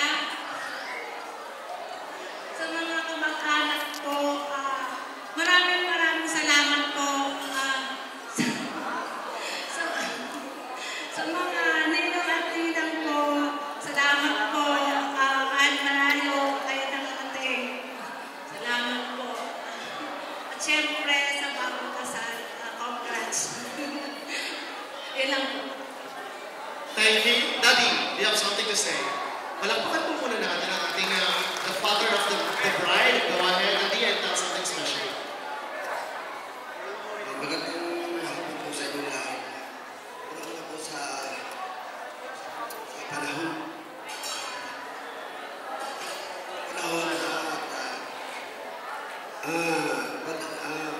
sa mga kamag-anak po, maraming salamat po. Sa mga ninong at ninang po, salamat po. Kahit malayo kayo nakarating. Salamat po. At syempre sa bagong kasal, congrats. Yun lang po. Thank you. Daddy, do you have something to say? Palakpakan po muna natin ang ating the father of the bride. Go ahead at the end, tell something special. Magandang hapon po sa inyo lahat. Magandang po sa panahon.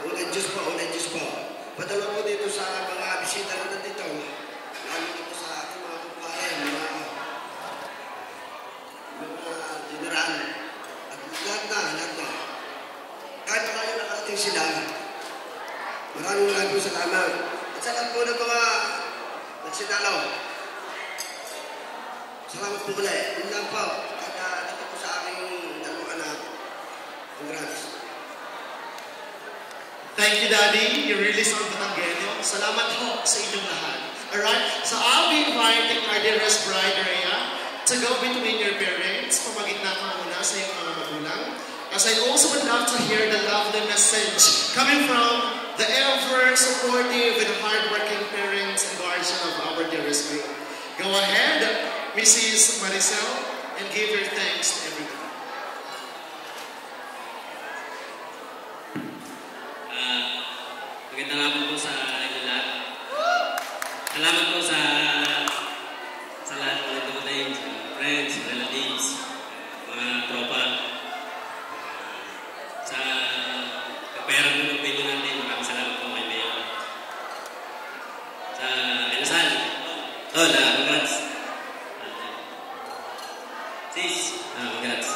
Unang Diyos po. Padala po dito sa mga bisita na dito. Lalo dito sa ating mga kumpare, mga general. At lahat na. Kahit pa kayo nakarating sila, maraming salamat. At sa lahat po ng mga nagsidalaw. Salamat po ulit. Yun lang po. At dito po sa aming dalawang anak. Congrats. Thank you, Daddy. You really sound Batanggenyo. Salamat ho sa inyong lahat. Alright? So I'll be inviting our dearest bride, Rhea, to go between your parents. Pamagitna ka muna sa iyong mga magulang. As I also would love to hear the lovely message coming from the ever supportive and hardworking parents and guardian of our dearest groom. Go ahead, Mrs. Maricel, and give your thanks to everyone. Magandang hapon po sa inyo lahat. Salamat po sa lahat ng nagdating, sa friends, relatives, mga tropa. Sa kaperang ng video natin, maraming salamat po kay Mayor. Sa Elasal. Congrats. Sis, congrats.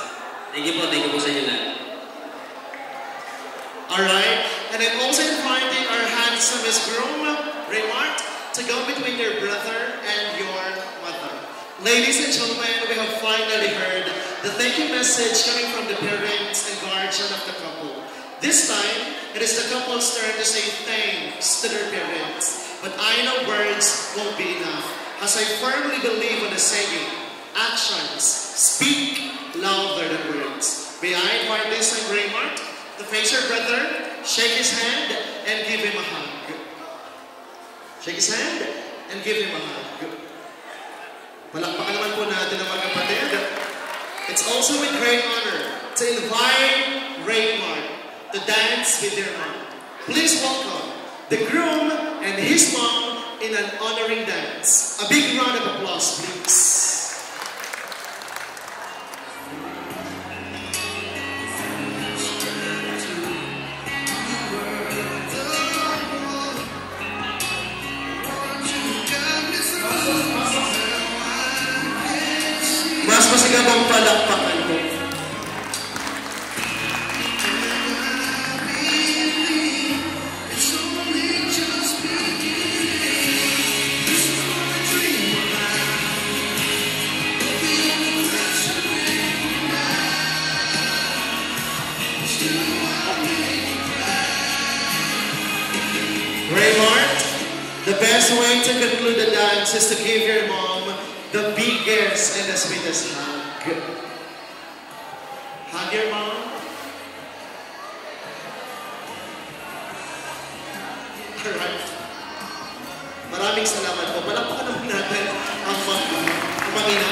Thank you po sa inyo lahat. Alright, and I'm also inviting our handsomest groom, Raymart, to go between your brother and your mother. Ladies and gentlemen, we have finally heard the thank you message coming from the parents and guardian of the couple. This time, it is the couple's turn to say thanks to their parents. But I know words won't be enough, as I firmly believe in the saying, actions speak louder than words. May I invite this time, Raymart, to face your brother, shake his hand, and give him a hug. Shake his hand, and give him a hug. Palakpakan naman po natin ang mga kapatid. It's also with great honor to invite Raymart to dance with their mom. Please welcome the groom and his mom in an honoring dance. A big round of applause, please. Mas masigabang palakpakan po. Raymart, the best way to conclude the dance is to give your mom the biggest and the sweetest hug. Hug your mom. Alright. Maraming salamat po. Palakpakan naman natin ang Pangina.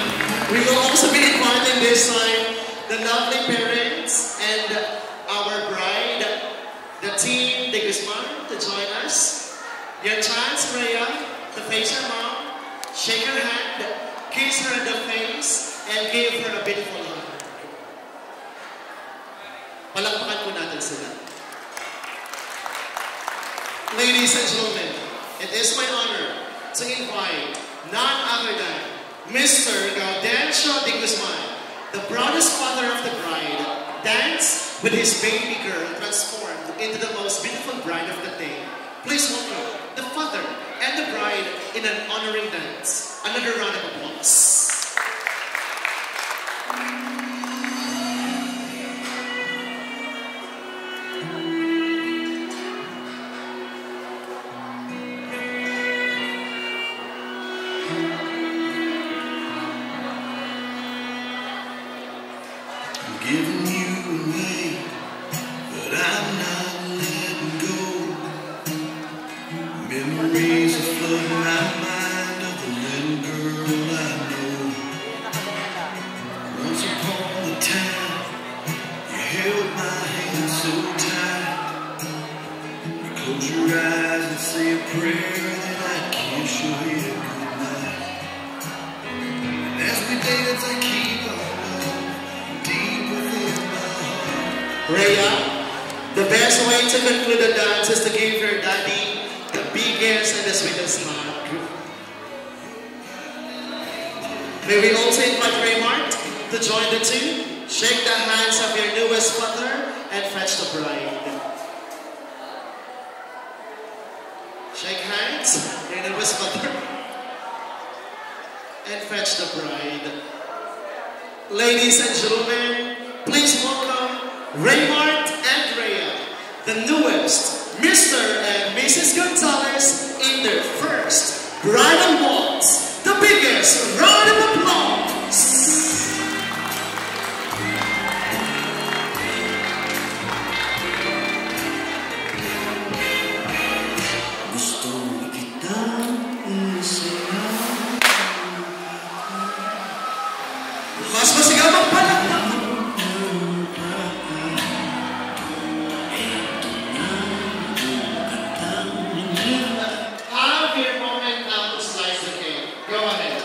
We will also be inviting this time the lovely parents and our bride, the team de Guzman, to join us. Your chance, Rhea, to face your mom, shake her hand, kiss her in the face, and give her a beautiful hug. Palakpakan po natin sila. Ladies and gentlemen, it is my honor to invite none other than Mr. Gaudencio de Guzman, the proudest father of the bride, dance with his baby girl transformed into the most beautiful bride of the day. Please welcome the father and the bride in an honoring dance. Another round of applause. I'm giving you away, but I'm not letting go. Memories are flooding my mind of the little girl I know. Rhea, the best way to conclude the dance is to give your daddy the biggest and the sweetest hug. May we also invite Raymart to join the two. Shake the hands of your newest father and fetch the bride. Shake hands, your newest father, and fetch the bride. Ladies and gentlemen, please welcome Raymart and Rhea, the newest Mr. and Mrs. Gonzalez in their first bridal waltz. The biggest round of applause. Mas masigaw magpalakpak. Have your moment now to slice the cake. Go ahead.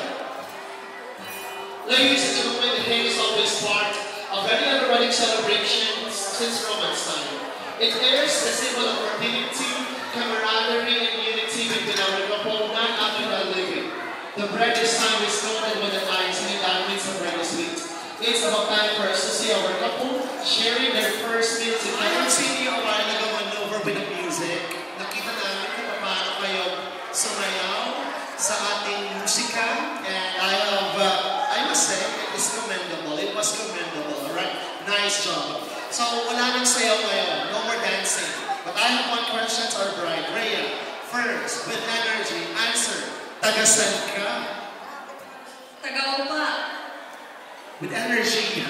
Ladies and gentlemen, the cake is always part of any other wedding celebration since Roman's time. It is a symbol of fertility, camaraderie, and unity between our couple, not after living. The bread this time is coated with an ice, and that means the bread is sweet. It's about time for us to see our couple sharing their first meal together. I have seen you a while ago maneuver with the music. Nakita namin kung paano kayo sumayaw sa ating musika. And I must say, it is commendable. It was commendable, alright? Nice job. So, wala nang sayaw ngayon. No more dancing. But I have one question to our bride. Rhea, first, with energy, answer. Tagasan ka? Taga-upa. With energy.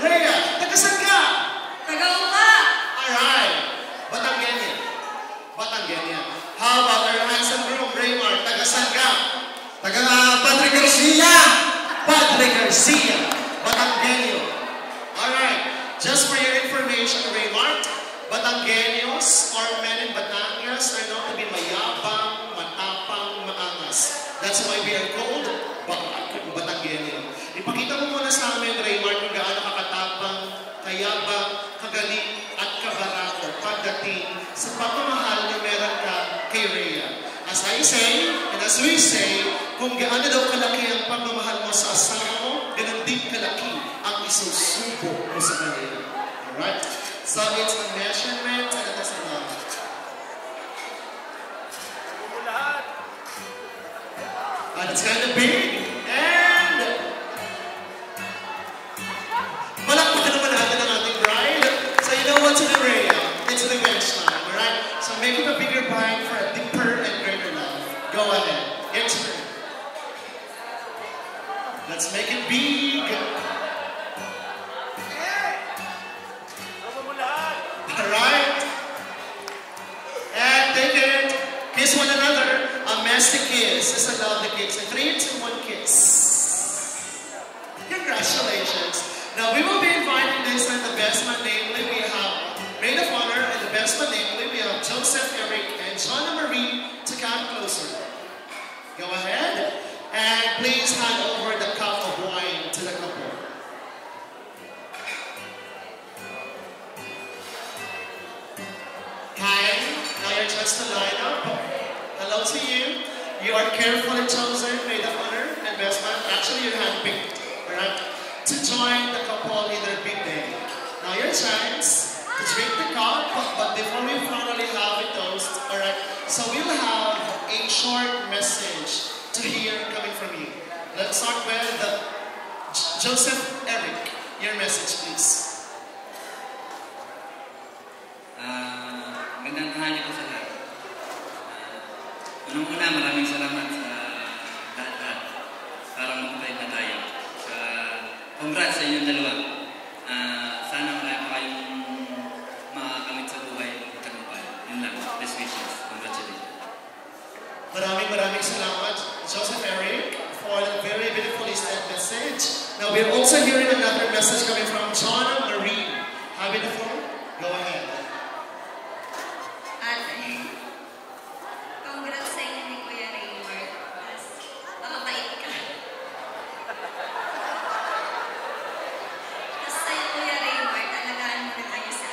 Rhea, tagasan ka? Taga-upa. Alright. Batanggenya. Batanggenya. How about our handsome groom, Raymart? Tagasan ka? Padre Garcia. Padre Garcia. Batanggenyo. Alright. Just for your information, Raymart, Batanggenyos or men in Batangas are known to be mayabang, matapang, maangas. That's why we are called Batanggenyo. Ipakita mo muna sa amin, Raymart, kung gaano kakatapang, kayabang, kagaling, at kabarako pagdating sa pagmamahal na meron ka kay Rhea. As I say, and as we say, kung gaano daw kalaki ang pagmamahal mo sa asawa mo, ganun din kalaki ang isusubo mo sa kanila. Alright? So it's a measurement and it is a love. And it's kind of big. And palakpakan naman natin ang ating bride. So you know what to do, Rhea? It's revenge time, alright? So make it a bigger bite for a deeper and greater love. Go ahead. Your turn. Let's make it big. Alright? And take it. Kiss one another. A messy kiss is a lovely kiss. A 3, 2, 1 kiss. Congratulations. Now we will be inviting this and the best man, namely we have maid of honor, and the best man, namely we have Joseph, Eric, and John Marie to come closer. Go ahead. And please hand over the cup of wine to the couple. Hi, now your chance to line up. Hello to you. You are carefully chosen, maid of honor, and best man. Actually, you're handpicked, alright, to join the couple in their big day. Now your chance to drink the cup, but before we finally have a toast, alright, so we'll have a short message to hear coming from you. Let's start with Joseph, Eric. Your message, please. Magandang tanghali po sa lahat. Unang-una, maraming salamat sa lahat-lahat para magkakait na tayo. Congrats sa inyong dalawa. Sana marami pa kayong makakamit sa buhay ng tagumpay. Yun lang. Best wishes. Congratulations. Maraming salamat, Joseph, Eric, for the very beautifully said message. Now we're also hearing another message coming from John Marie. Have it the phone? Go ahead. Congrats sa inyo ni Kuya Raymart. Makabait ka. Tapos sa'yo, Kuya Raymart, alagaan mo na kayo sa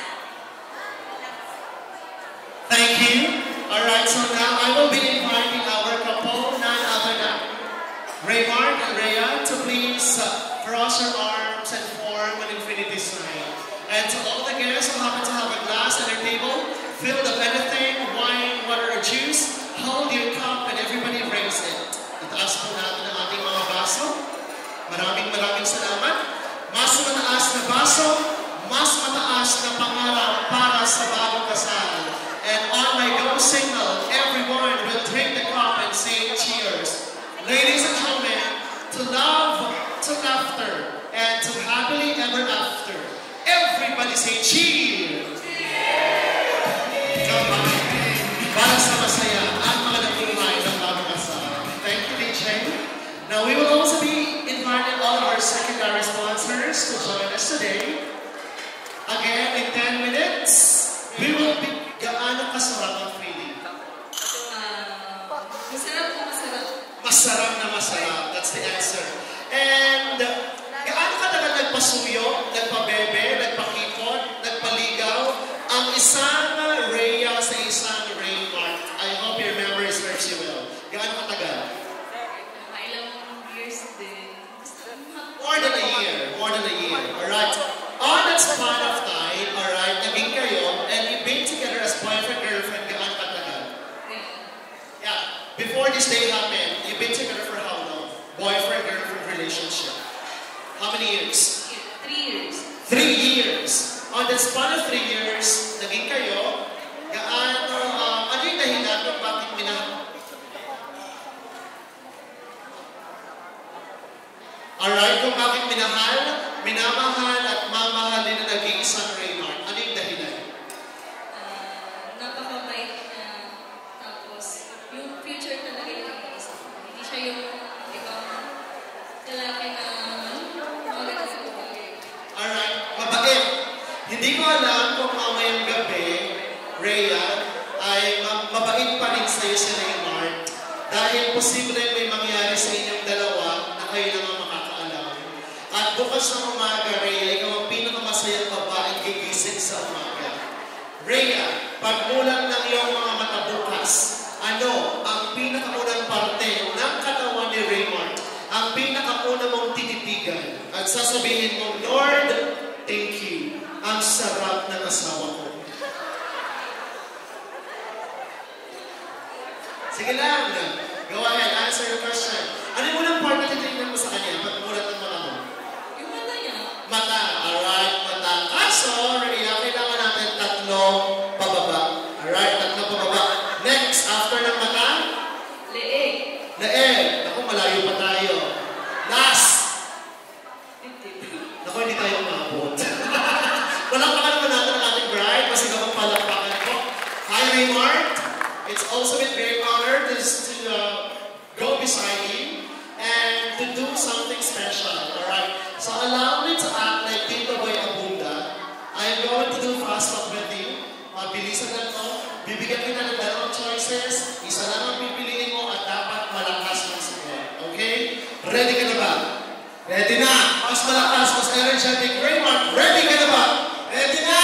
Masarap na masarap. That's the answer. And gaano katagal nagpasuyo, nagpabebe, nagpakipon, nagpaligaw ang isang Rhea sa isang Raymart? I hope your memory serves you well. Gaano katagal? Ilang years din. More than a year. More than a year. Alright? On that span of time, alright, naging kayo, and you've been together as boyfriend, girlfriend, gaano katagal? Yeah. Before this day happened, you've been together for how long? Boyfriend, girlfriend relationship. How many years? 3 years. 3 years. On the span of 3 years, naging kayo, gaano, ano yung dahilan kung bakit alright, kung bakit minamahal at mamahalin na naging isang Raymart, ano yung dahilan? Napakabait niya. Tapos, yung future talaga yung nag-iisa. Hindi siya yung ibang lalaki na maganda sa buhay. Alright, mabait. Hindi ko alam kung mamayang gabi, Rhea, ay mabait pa rin sa'yo si Raymart. Dahil posible may mangyari sa inyong dalawa na kayo lang ang makakaalam. At bukas ng umaga, Rhea, ikaw ang pinakamasayang babaeng gigising sa umaga. Rhea, pagmulat ng iyong mga mata bukas, ano ang pinakaunang parte ng katawan ni Raymart? Ang pinakauna mong tititigan at sasabihin mo, Lord, thank you. Ang sarap ng asawa ko. Sige lang. Go ahead, answer your question. Ano yung unang part na titignan mo sa kanya pagmulat ng mata mo? Yung mata niya. Mata. Alright, mata. Kaso, Rhea, kailangan natin 3 pababa. Alright, 3 pababa. Next, after ng mata? Leeg. Leeg. Naku, malayo pa tayo. Last. Naku, hindi tayo umabot. Palakpakan naman natin ang ating bride. Kasi kapag palakpakan ko. Hi, Raymart. It's also a great honor to go beside you and to do something special. Alright? So allow me to act like Tito Boy Abunda. I am going to do fast talk with you. Mabilisan na to. Bibigyan kita ng 2 choices. Isa lang ang pipiliin mo at dapat malakas ng sagot. Okay? Ready ka na ba? Ready na! Mas malakas, mas energetic. Raymart, ready ka na ba? Ready na!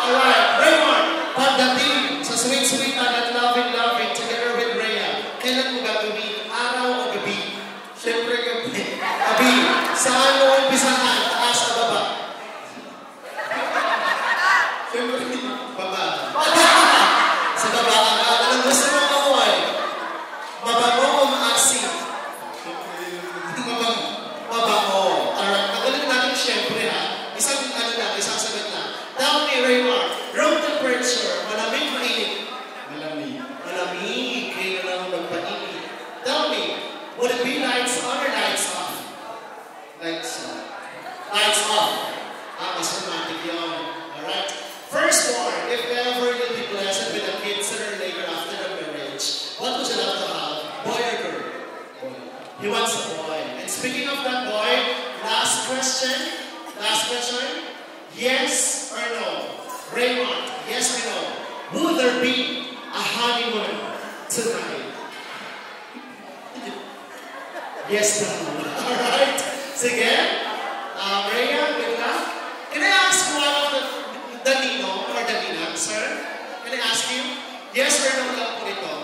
Alright, Raymart, pagdating sa sweet-sweetan at loving-loving together with Rhea, kailan mo gagawin? Araw o gabi? Siyempre gabi. Gabi. Saan mo umpisahan? Taas o baba? Siyempre, baba. Sa baba ka na. Anong gusto mo kamoy? Mabango o maasim? Mabango. Alright, magaling natin siyempre ha. Isang sagot lang. Tell me, Raymart, room temperature, malamig, mainit? Malamig. Malamig. Kaya lang magpainit. Tell me, would it be lights on or lights off? Lights on. Lights off. Mas romantic yun. Alright? First one, if ever you'll be blessed with a kid sooner or later after the marriage, what would you love to have? Boy or girl? Boy. He wants a boy. And speaking of that boy, last question. Last question. Yes or no? Raymart, yes or no? Will there be a honeymoon tonight? Yes or no? Alright? Sige. Rhea, good luck. Can I ask one of the ninong or the ninang, sir? Can I ask you? Yes or no lang po ito.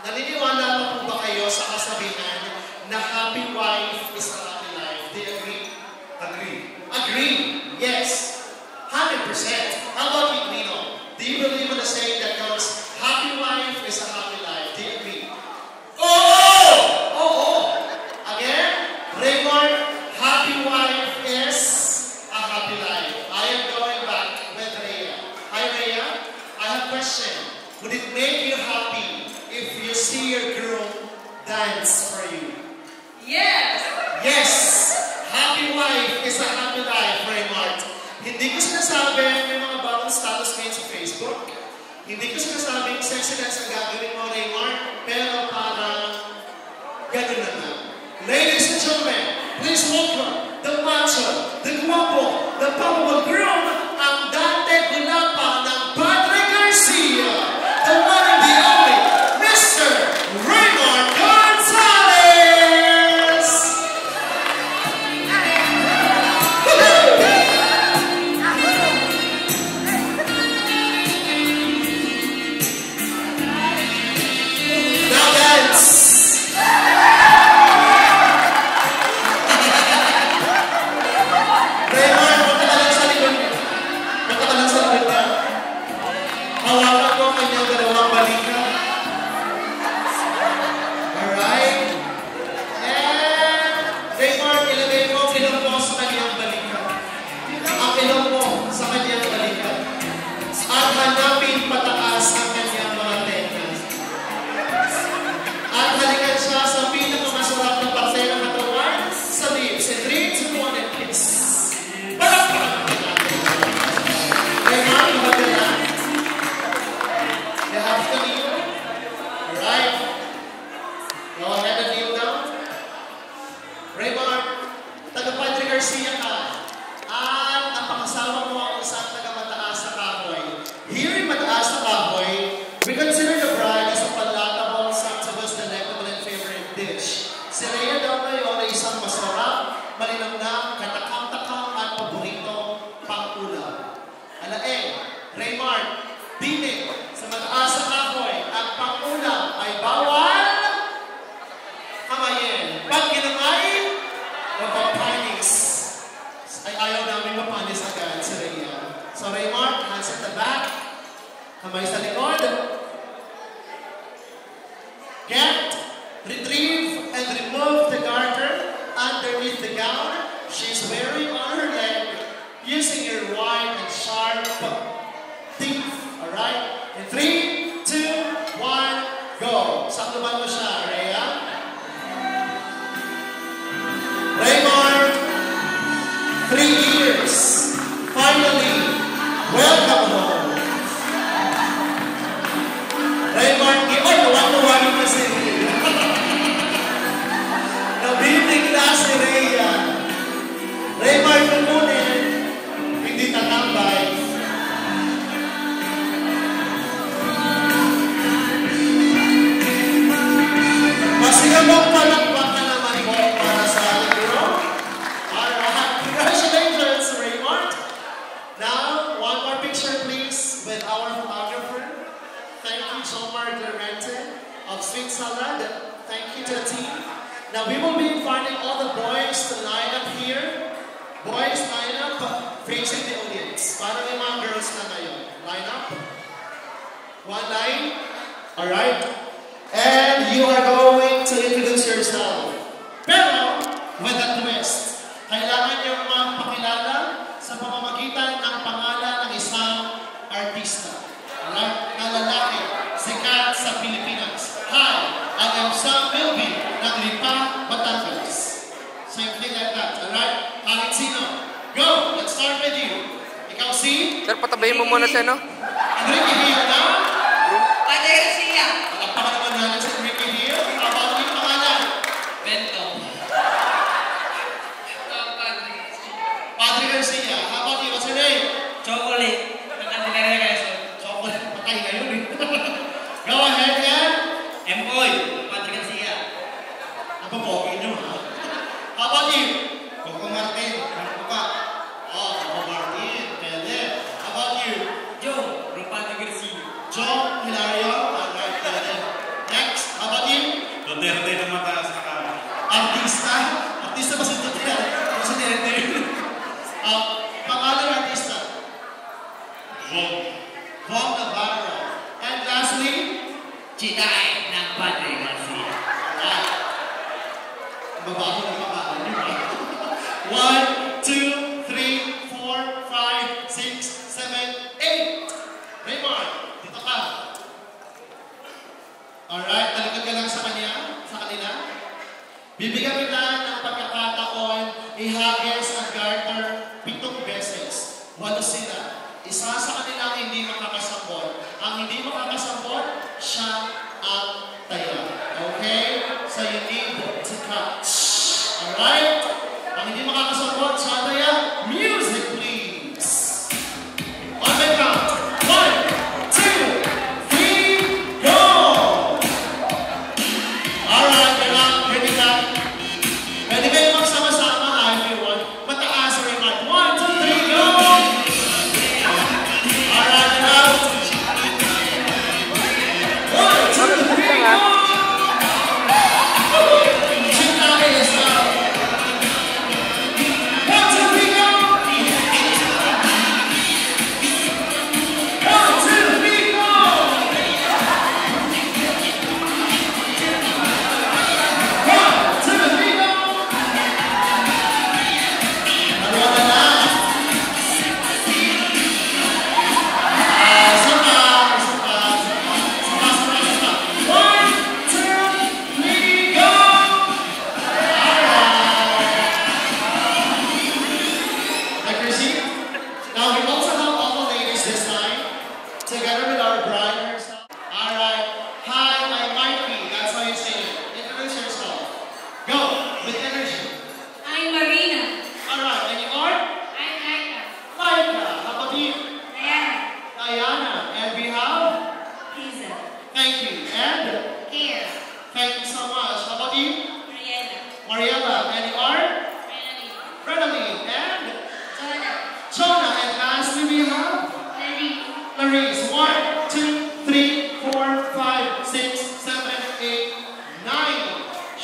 Naniniwala pa po ba kayo sa kasabihan na happy wife is a happy life? Do you agree? Agree. Agree. Yes. 100%. How about you, Nino? Do you believe in the saying that goes, happy wife is a happy life? Do you agree? Oh! Oh! Again? Raymart, happy wife is a happy life. I am going back with Rhea. Hi, Rhea. I have a question. Would it make you happy if you see your girl dance for you? Yes! Yes! Happy wife is a happy life, Raymart. Hindi ko sinasabi may mga bagong status ngayon sa Facebook. Hindi ko sinasabing sexy dance ang gagawin mo, Raymart. Pero parang ganun na nga. Ladies and gentlemen, please welcome the macho, the guapo, the powerful groom, ang Dante Gulapa ng Padre Garcia. The one and the only, Mr. Raymart Gonzalez! Garcia ka. At napakasawa mo ang isang taga-mataas na kahoy. Here in Mataas na Kahoy, we consider the bride as a palatable, sumptuous, delectable, and favorite dish. Si Rhea daw ngayon ay isang masarap, malinamnam, katakam-takam at paborito pang-ulam. Alaeng, Raymart, dinig sa Mataas na Kahoy, ang pang-ulam ay bawal kamayin. Pag ginamay, mapapanis. Ay ayaw namin mapanis agad si Rhea. So Raymart, hands at the back. Kamay sa likod. Get, retrieve, and remove the garter underneath the gown she's wearing on her leg using your wide and sharp teeth. Alright? In 3, 2, 1, go. Sakluban mo siya, Rhea. Raymart, 3 years. Finally, welcome home. Raymart, nawag-nawagin na si Rhea. Nabibigla si Rhea. Raymart, kukunin. Hindi tatambay. Masigabang palakpak na naman ko para sa libro. Alright, congratulations, Raymart. Now, one more picture please with our photographer. Thank you, Jomar Lorente of Sweet Salad. Thank you to the team. Now, we will be inviting all the boys to line up here. Boys, line up facing the audience. Para may mga girls na ngayon. Line up. One line. Alright. And you are going to introduce yourself. Pero, with a twist. Kailangan nyo magpakilala sa pamamagitan ng pangalan ng isang artista. Alright? Na lalaki. Sikat sa Pilipinas. Hi, I am Sam Milby ng Lipa, Batangas. Same thing like that. Alright? Kahit sino. Go! Let's start with you. Ikaw si? Sir, patabayin mo muna siya, no? Enrique Hill na? Padre Garcia. Palakpakan naman natin si Enrique Hill. About yung pangalan? Bento. Padre Garcia. How about you? What's your name? Chocolate. Nakatinaria kayo, sir. Chocolate. Patay kayo eh. Go ahead, yan. Empoy. Patrick Garcia. Ang papogi nyo, ha? How about you? Coco Martin. Ano pa? Oh, Coco Martin. Pwede. How about you? Joe. Rompante Garcia. Joe Hilario. Alright, pwede. Next. How about you? Duterte na mataas na kami. Artista. Artista ba si Duterte? O si Duterte? Pangalan artista. Vom Navarro. And lastly, Chitay ng Padre Garcia. alright. Babago ng pangalan niyo, ha? 1, 2, 3, 4, 5, 6, 7, 8. Raymond, dito ka. Alright, talikod ka lang sa kanila. Bibigyan kita ng pagkakataon, ihagis ang garter 7 beses. 8 sila. Isa sa kanilang hindi makakasambot. Ang hindi makakasambot, siya ang taya. Okay? So you need to catch. Alright? Ang hindi makakasambot, siya ang taya. Music, please. On the count. 1, 2, 3, go! Alright, ready ka? Pwede kayo magsama-sama, everyone. Mataas, Raymond. 1, 2, 3, go! Alright, now. 1, 2, 3, go! Chitay is up. 1, 2, 3, go!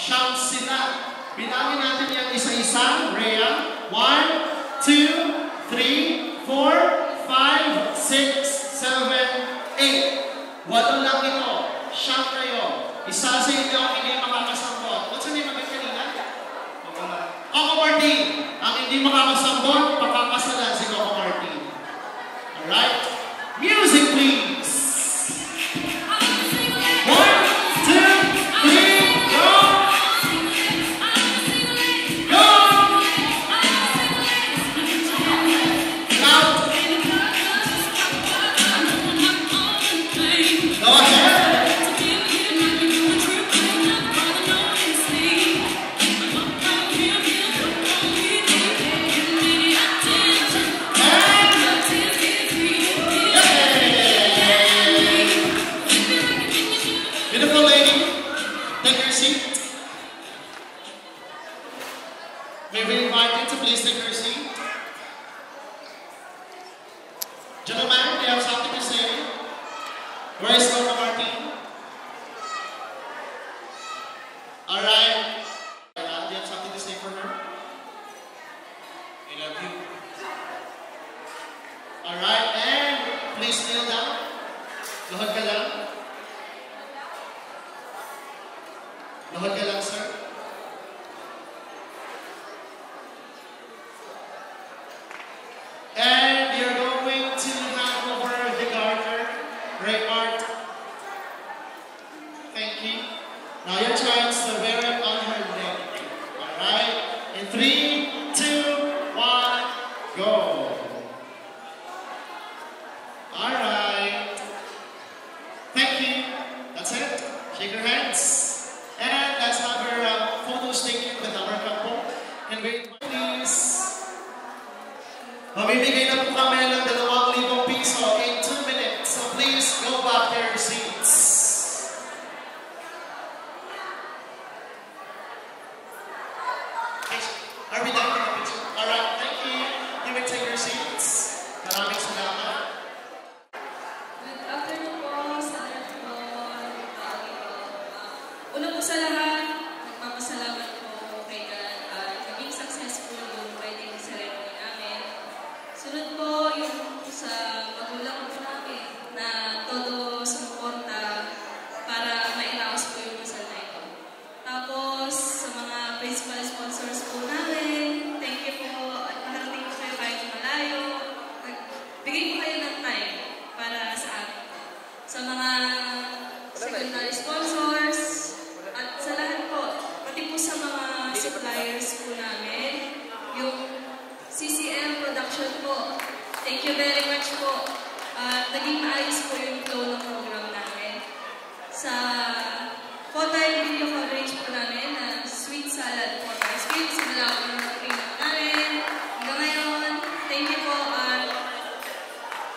shout sila. Bilangin natin yan isa-isa. Rhea. 1, 2, 3, 4, 5, 6, 7, 8. Walo lang ito. Shout kayo. Isa sa inyo ang hindi makakasambot. What's your name again kanina? Coco Martin. Ang hindi makakasambot, pakakasalan si Coco Martin. Alright? Music please! 1, 2, 3, go! Go! Out! Go ahead! Beautiful lady, take your seat. May we invite you to please take your seat. Gentlemen, do you have something to say? Where is Coco Martin? Alright. Do you have something to say for her? I love you. Alright, and please kneel down. Luhod ka lang. Luhod ka lang, sir. And you're going to hand over the garter. Great art. Thank you. Now your chance to wear it on her neck. Alright? In 3, 2, 1, go. Alright. Thank you. That's it. Shake your hands. And let's have our photos taken with our couple. And wait, please. Mamimigay na po kami ng 2,000 piso in 2 minutes. So please go back to your seats. Are we done with the picture? Alright, thank you. You may take your seats. Maraming salamat. Good afternoon po sa lahat po. Una po sa lahat, nagpapasalamat po kay God at naging successful yung wedding ceremony namin. Sunod po yung sa magulang po namin na todo sumuporta para mailaos po yung kasal na ito. Tapos sa mga principal sponsors po namin, thank you po at nakarating po kayo kahit malayo. Bigay po kayo ng time para sa amin. Sa mga secondary sponsors at sa lahat po, pati po sa mga suppliers po namin, yung CCL production po. Thank you very much po. Naging maayos po yung flow ng program namin. Sa Potay video coverage po namin na sweet salad po. Sweet, simula po yung tingnan namin. Hanggang ngayon, thank you po.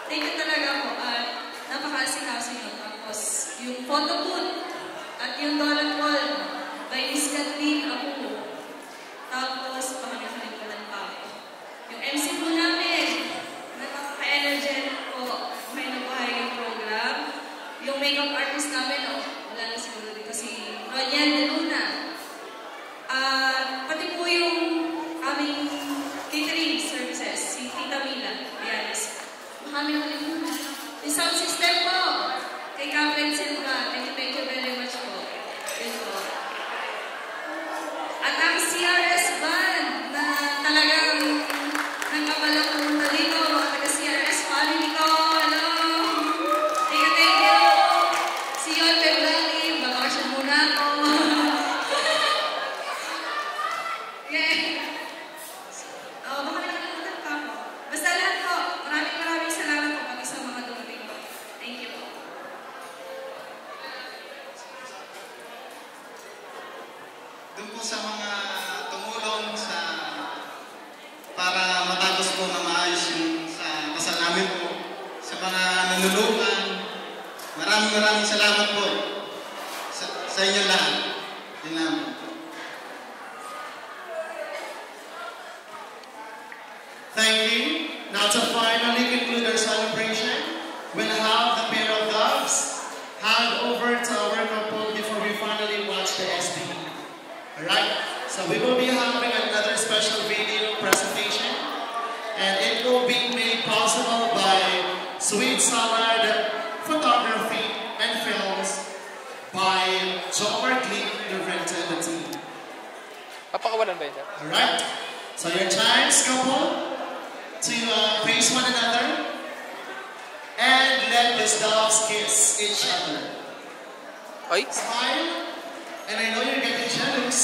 Thank you talaga po. Napaka-asikaso nyo. Tapos, yung photo booth at yung donut wall by Miss Kathleen Apu. Tapos, baka nakalimutan pa ako. Yung MC po namin, napaka-energetic po. May nabuhay yung program. Yung makeup artist namin, wala na siguro dito si Roniel de Luna. Pati po yung aming catering services, si Tita Mila. Ayan, kami nakalimutan. Yung sound system po, kay Captain Silva. Thank you very much po. Yun po. At ang CRS band na talagang nagkabalang pumunta dito, mga taga-CRS family ko. Hello! Thank you. Si Yon Pebrani, bakasyon muna ako. Yeah. Baka nakalimutan pa ako. Basta lahat po, maraming salamat po pati sa mga dumating po. Thank you po. Doon po sa mga tumulong para matapos po na maayos yung sa kasal namin po, sa mga nanulungan, maraming salamat po sa inyo lahat. Yun lang po. Thank you. Now to finally conclude our celebration, we'll have the pair of doves hand over to our couple before we finally watch the SD. Alright, so we will be having another special video presentation, and it will be made possible by Sweet Salad Photography and Films by Jomar Gleek, Lorenta, and the team. Papakawalan ba yun? Alright, so your chance, couple, to face one another and let these dogs kiss each other. Smile, and I know you're getting jealous,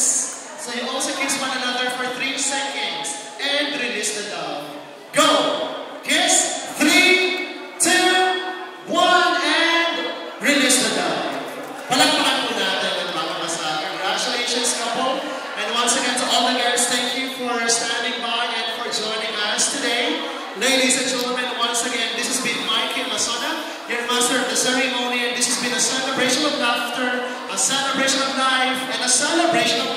so you also kiss one another for 3 seconds and release the dog. Go! Kiss! 3, 2, 1, and release the dog. Palakpakan po natin ang mga basa. Congratulations, couple. And once again to all the girls, thank you for standing by and for joining us today. Ladies and gentlemen, once again, this has been Mikey Masona, your master of the ceremony, and this has been a celebration of laughter, a celebration of life, and a celebration of